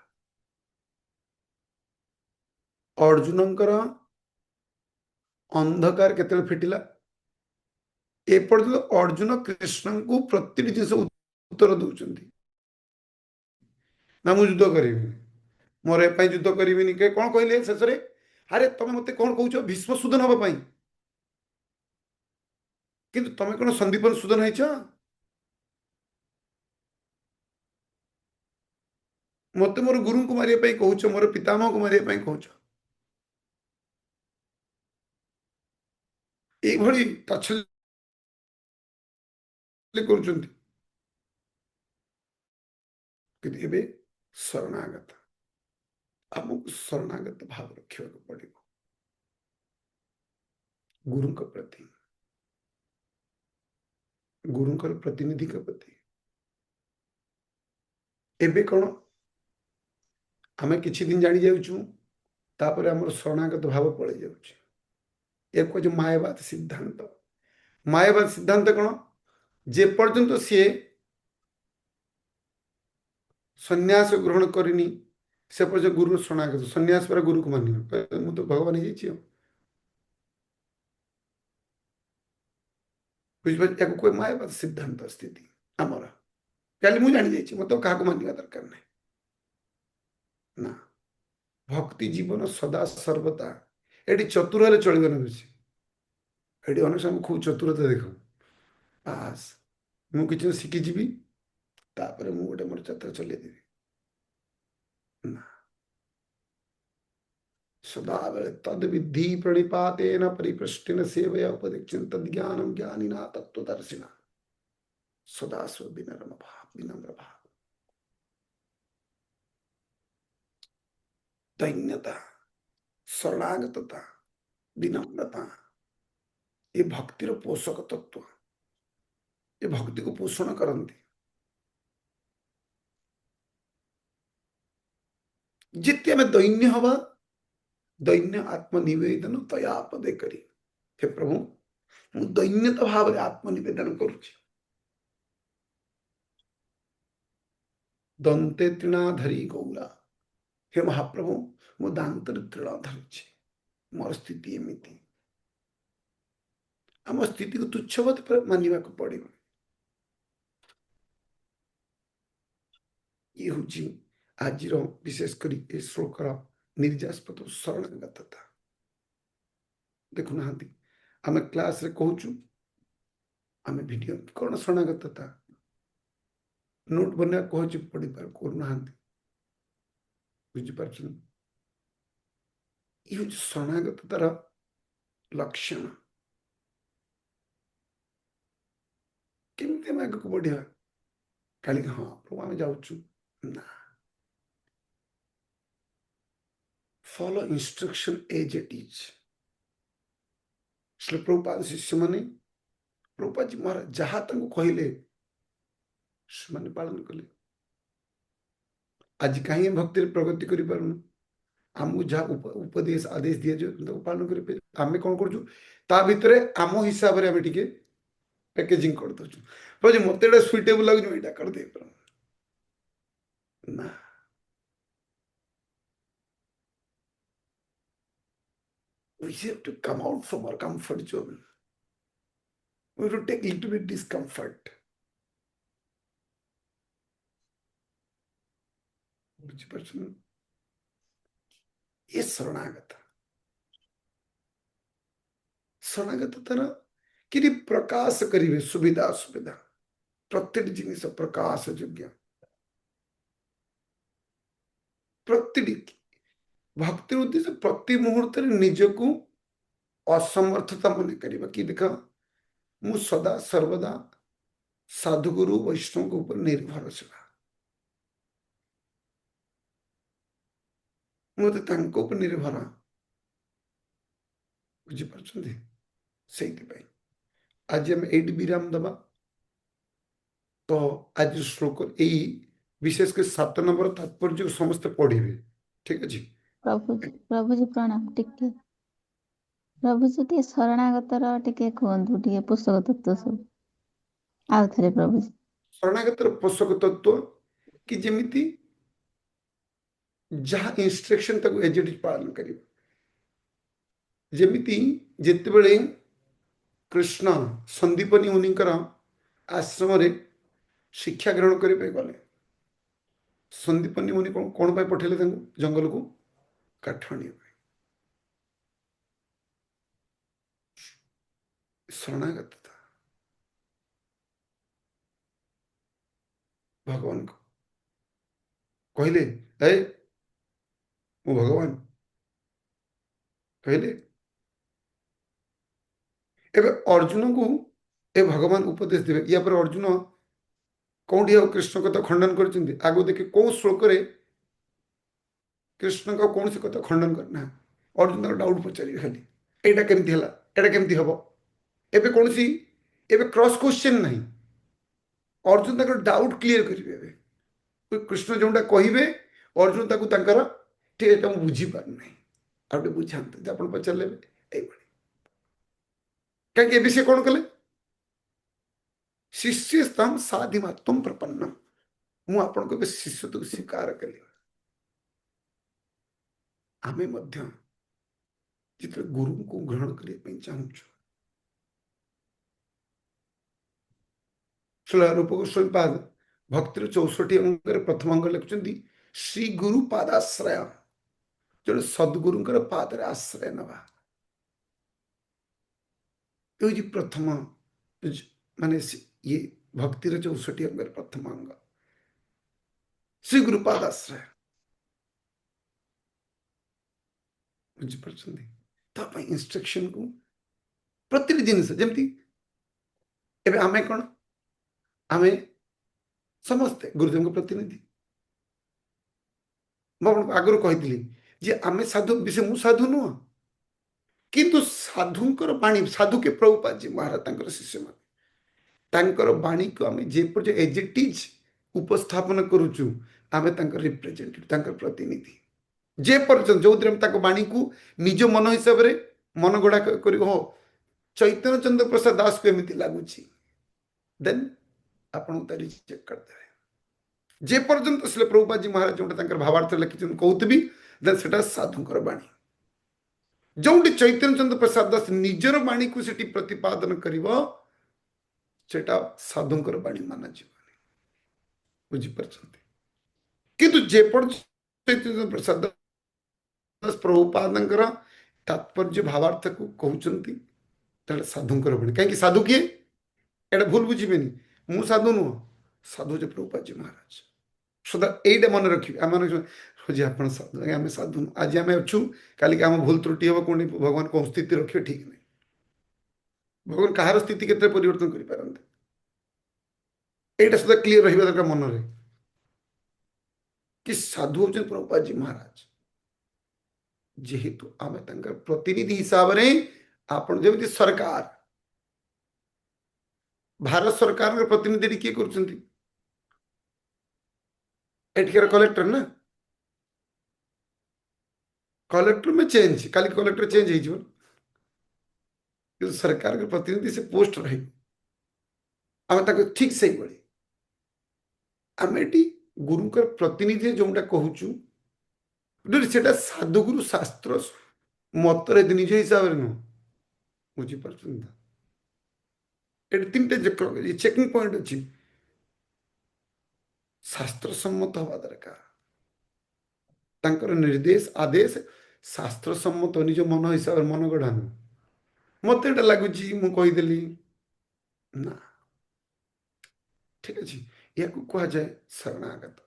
अर्जुनंकर अंधकार केतल फिटिला ए पर्यंत अर्जुन कृष्ण को प्रत्येक जिनिस उत्तर दउचंती ना मु युद्ध करिबि मोर ए पई युद्ध करिबिनी के कोन कहले शेष रे अरे तमे मते कोन कहउछ भीष्म सुदन हबा पई किंतु तमे कोन संदीपन सुदन हैछ मते मोर गुरु को मारिया पई कहउछ मोर पितामह को मारिया पई कहउछ ए भली तछले करूचंती कि एबे शरणागत हमको शरणागत भाव रखिया पड़े गुरु के प्रति गुरु प्रतिनिधि के प्रति एबे कौन आमे किछि दिन जानी जाउछु तापर हमर शरणागत भाव पड़े जाउछु एक को जो मायावाद सिद्धांत कौन जे पर्यंत सी सन्यास ग्रहण करनी से पर्यंत गुरु शरणागत सन्यास पर गुरु को मानि मु तो भगवान ही छी बुझ कोई मायावाद सिद्धांत स्थिति आमर काली मु जानी जाइछि मत काहा को मानिया दरकार नहीं ना भक्ति जीवन सदा सर्वदा एटी चतुर चलबन अच्छी एटी अनेक समय खूब चतुरता देख बास मु किछि शिखी जीवी तापर मु गोटे मोर यात्रा चले देवी ना सदा बेले तद विधि प्रणिपातेन परिपृष्टेन सेवया उपदिक्षन् तद ज्ञानम ज्ञानिना तत्त्वदर्शिना सदा स्व विनम्र भाव दैन्यता शरणागतता विनम्रता ये भक्तिर पोषक तत्व ये भक्ति को पोषण करती जिते आम दैन्य हवा दैन्य आत्मनिवेदन तया पदे करी हे प्रभु मु दैन्यता भाव में आत्मनिवेदन करुछि दंते तृणाधरी गौरा हे महाप्रभु मु दांतर तृण धरिछि मोर स्थिति एमिति आम स्थिति को तुच्छवत मानिबा को पड़िबो ये होछि आज विशेष करी ए श्लोकर निर्यास्पद शरणागतता देखु ना आम क्लास रे कहूचु आम वीडियो कौन शरणागतता नोट बना कहूँ पढ़ी पार करना बुझिपार ये शरणागततार लक्षण केमती आगे को बढ़िया काली हाँ प्रभु आम जाऊँ ना follow instruction as it is Shri Prabhupada शिष्य माने प्रभुपाद जी महाराज जहाँ कहले से पालन कले आज कहीं भक्ति प्रगति करि पारुनु आमु जहाँ उपदेश आदेश दिया जो पालन कर आम कौन कर आम हिसाब से आम टे पैकेजिंग कर दे मत सुइटेबल लगे यहाँ कर दे ना we have to come out from our comfort zone. We have to take a little bit discomfort. ये शरणागत शरणागत तर कि प्रकाश करिवे सुविधा सुविधा प्रत्येक जिनिस प्रकाश योग्य प्रत्येक भक्ति उद्देश्य प्रति मुहूर्त निजको असमर्थता मन करवा कि देख मु सदा सर्वदा साधुगुरु वैष्णव के ऊपर निर्भरशील मुझे तांको ऊपर निर्भर बुझीपार से आज आम एट विराम दबा तो आज श्लोक यही विशेषकर 7 नंबर तात्पर्य को समस्त पढ़े ठीक अच्छे प्रभुजी प्रणाम टिके प्रभुजी टे शरणागतर टिके कहतु टे पोषक तत्व सब आउ थे प्रभुजी शरणागत पोषक तत्व कि जमीती जहाँ इंस्ट्रक्शन तक एजेड पालन कर जमीती जितेबले कृष्ण संदीपनी मुनिकर आश्रम रे शिक्षा ग्रहण करने गले संदीपनी मुनि कौन पठेले जंगल को काठ आने शरणागत भगवान को कहले ए मु भगवान कहले एबे अर्जुन को ए भगवान उपदेश देवे या पर अर्जुन कौटी आ कृष्ण कथा खंडन कर आगो देखे कौ श्लोक रे कृष्ण का कौन सी कथा खंडन करना अर्जुन डाउट पचारे खाली एटा केमती हला एटा केमती हबो एबे कौन सी एबे क्रॉस क्वेश्चन नहीं अर्जुन तक डाउट क्लियर करेंगे कृष्ण जोटा कहे अर्जुन ताकू तांकर ठीक है बुझी पार ना आउटे बुझाते आप पचारे कहीं सी कौन कले शिष्यस्तम साधिमात्म प्रपन्नम मु आपण को शिष्य तो स्वीकार कली आमे मध्य जिते गुरु को ग्रहण करने चाहूँ रूप गोस्वामी पाद भक्तिर 64 अंगर प्रथम अंग लिखुंट श्री गुरु पादाश्रय जो सद्गुरुंकर पादर आश्रय नवा ये प्रथम माने ये भक्तिर 64 अंगर प्रथम अंग श्री गुरु पादाश्रय बुझीपार इंस्ट्रक्शन को प्रति जिनस जमती एबे आमे कौन आमे समस्ते गुरुदेव को प्रतिनिधि आगुरी कही जे आमे साधु विषय मु साधु नुह किंतु साधुंकर बाणी साधु के प्रभुपाद जी महाराज शिष्य मान बाणी को आमे जे पर एजेक्टिव उपस्थापन करुचु आमे रिप्रेजेंटेटिव प्रतिनिधि जे पर्यटन जो बाणी को निज मन हिसाब से मन गढ़ा कर हो चैतन्य चंद्र प्रसाद दास को एमती लगुच देन आपन रिजेक्ट करदे जे पर्यंत से प्रभुपाद जी महाराज जो भावार्थ लिखिं कहते देन से साधुंकर बाणी जो चैतन्य चंद्र प्रसाद दास निजर बाणी को सेठी प्रतिपादन करिवो सेटा साधुंकर बाणी माना जीवनी बुझीपार किंतु जे चैतन्य प्रसाद दास प्रभुपादंकर तात्पर्य भावार्थ को कहते साधुंकर बाणी कहीं साधु किए एटा भूल बुझीबेनी मु साधु नुह साधु जे प्रभुपाद जी महाराज सदा एटा मन रखिए आम आप साधु आम साधु आज आम अच्छु काली आम भूल त्रुटि हम कौन भगवान कौन स्थिति रखिए ठीक नहीं भगवान कहार स्थिति केते परिवर्तन कर पारते एटा सदा क्लियर रहिबा दरकार मन रे कि साधु होचे प्रभुपाद जी महाराज जेहेतु आम प्रतिनिधि हिसाब रे आपण जेमति सरकार भारत सरकार के प्रतिनिधि किए कर कलेक्टर ना कलेक्टर में चेंज काली कलेक्टर चेंज हो सरकार के प्रतिनिधि से पोस्ट रही आम ठीक से बड़ी आम ये गुरु का प्रतिनिधि जोटा कहूँ से साधुगुरु शास्त्र मत निज हिसाब से नुह बुझीपार तीन चेकिंग पॉइंट अच्छी शास्त्र सम्मत हवा दरकार तांकर निर्देश आदेश शास्त्र सम्मत निज मन हिसाब से मन गढ़ा मत लगुच मुदेली ना ठीक अच्छे या कह जाए शरणागत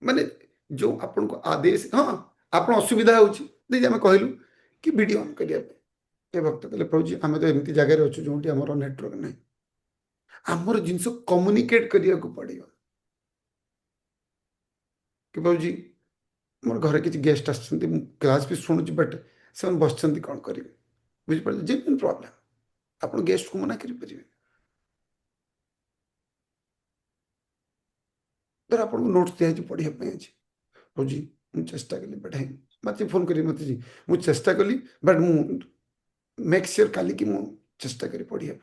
माने जो आपन को आदेश हाँ आप असुविधा हो कहलु कि वीडियो ऑन करिया ए भक्त कहले प्रभु जी आम तो एमती जगह अच्छु जो आम नेटवर्क ना आमर जिनस कम्युनिकेट करिया को पड़ियो कि प्रभु जी मोर घर किसी गेस्ट आसछन्ति क्लास भी शुणुची बट से बस कौन करेंगे बुझिपारे जेन्युइन प्रॉब्लम आप गेस्ट को मना करें धर आप नोट्स दिखाई पढ़ाई प्रभु जी मुझे चेष्टा कली बट है मत फोन करी मत जी मुझे चेष्टा कली बट मु मेक श्योर काली कि मु चेष्टा करी पढ़िया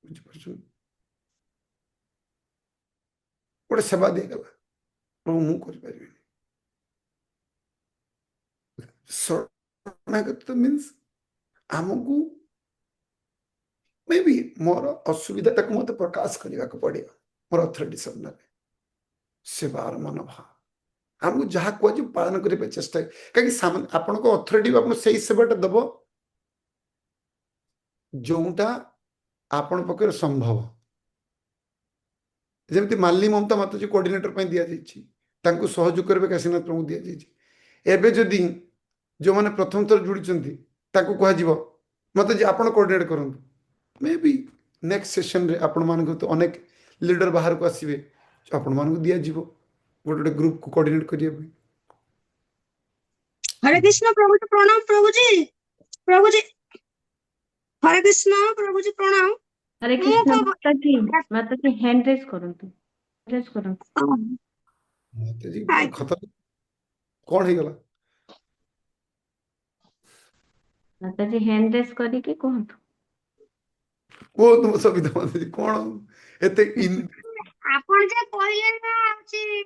बुझिपार गोटे सेवा दिगला प्रभु मु कर शरणागत मीन्स आमको मे बी मोर असुविधा मत प्रकाश करने को पड़े मोर अथॉरिटी सामने सेवार मनोभाव आमको जहाँ कह पालन करने चेष्टा कहीं आपण को अथॉरिटी आप सेवाटा दब जोटा आपण पक्षर संभव जमी मालिनी ममता माताजी कोऑर्डिनेटर पर दि जाइए सहयोग करेंगे काशीनाथ प्रभु दि जाइए एवं जदि जो मैंने प्रथम थर जुड़ी कह मत जी आप कोऑर्डिनेट करूँ मे बी नेक्स्ट सेशन रे आपण मान तो अनेक लीडर बाहर को आसवे आपण मान दि गोटे गोटे ग्रुप को कोऑर्डिनेट करिए हरे कृष्ण प्रभु जी प्रणाम प्रभु जी हरे कृष्ण प्रभु जी प्रणाम हरे कृष्ण माता जी हैंड रेज करंतु रेज करंतु माता जी खतर कौन है गला माता जी हैंड रेज करी के कहंतु को तुम सविता माता जी कौन एते इन आपण जे कहले ना अछि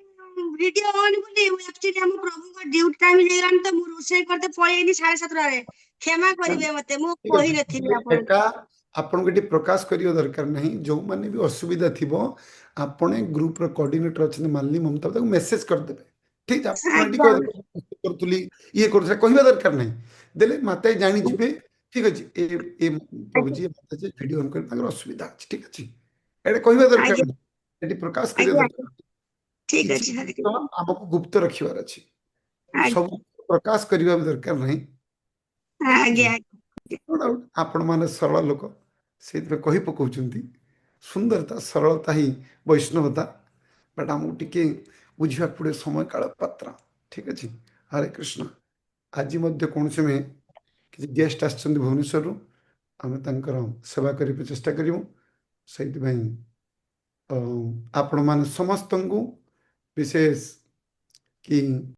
वीडियो ऑन बोली एक्चुअली हम प्रभु का ड्यूटी टाइम लेरान तो मु रोसे करते पळेनी 7:30 रे क्षमा करिवे मते मु कहि नथिली आपण एका आपण के प्रकाश करियो दरकार नहीं जो माने भी असुविधा थिबो आपने ग्रुप रो कोऑर्डिनेटर अछि मालिनी ममता तक मेसेज कर देबे ठीक आपण टी करतुली ये कर कहबा दरकार नहीं देले माता जानि जिबे ठीक अछि ए प्रभु जी माता जी वीडियो ऑन कर ताकर असुविधा अछि ठीक अछि एडे कहबा दरकार नहीं एटी प्रकाश करियो दरकार ठीक अछि हमको गुप्त रखिवार अछि सब प्रकाश करिवा दरकार नहीं आगे आपण माने सरल लोक से कही पकाउछन्ती सुंदरता सरलता ही वैष्णवता बट आमको टिके बुझा पड़े समय काल पात्र ठीक अच्छे हरे कृष्ण आज कौन समय किसी गेस्ट आसछन्ती भुवनेश्वर आम तंकर सेवा करने चेष्टा करूँ से आपण माने समस्त को विशेष कि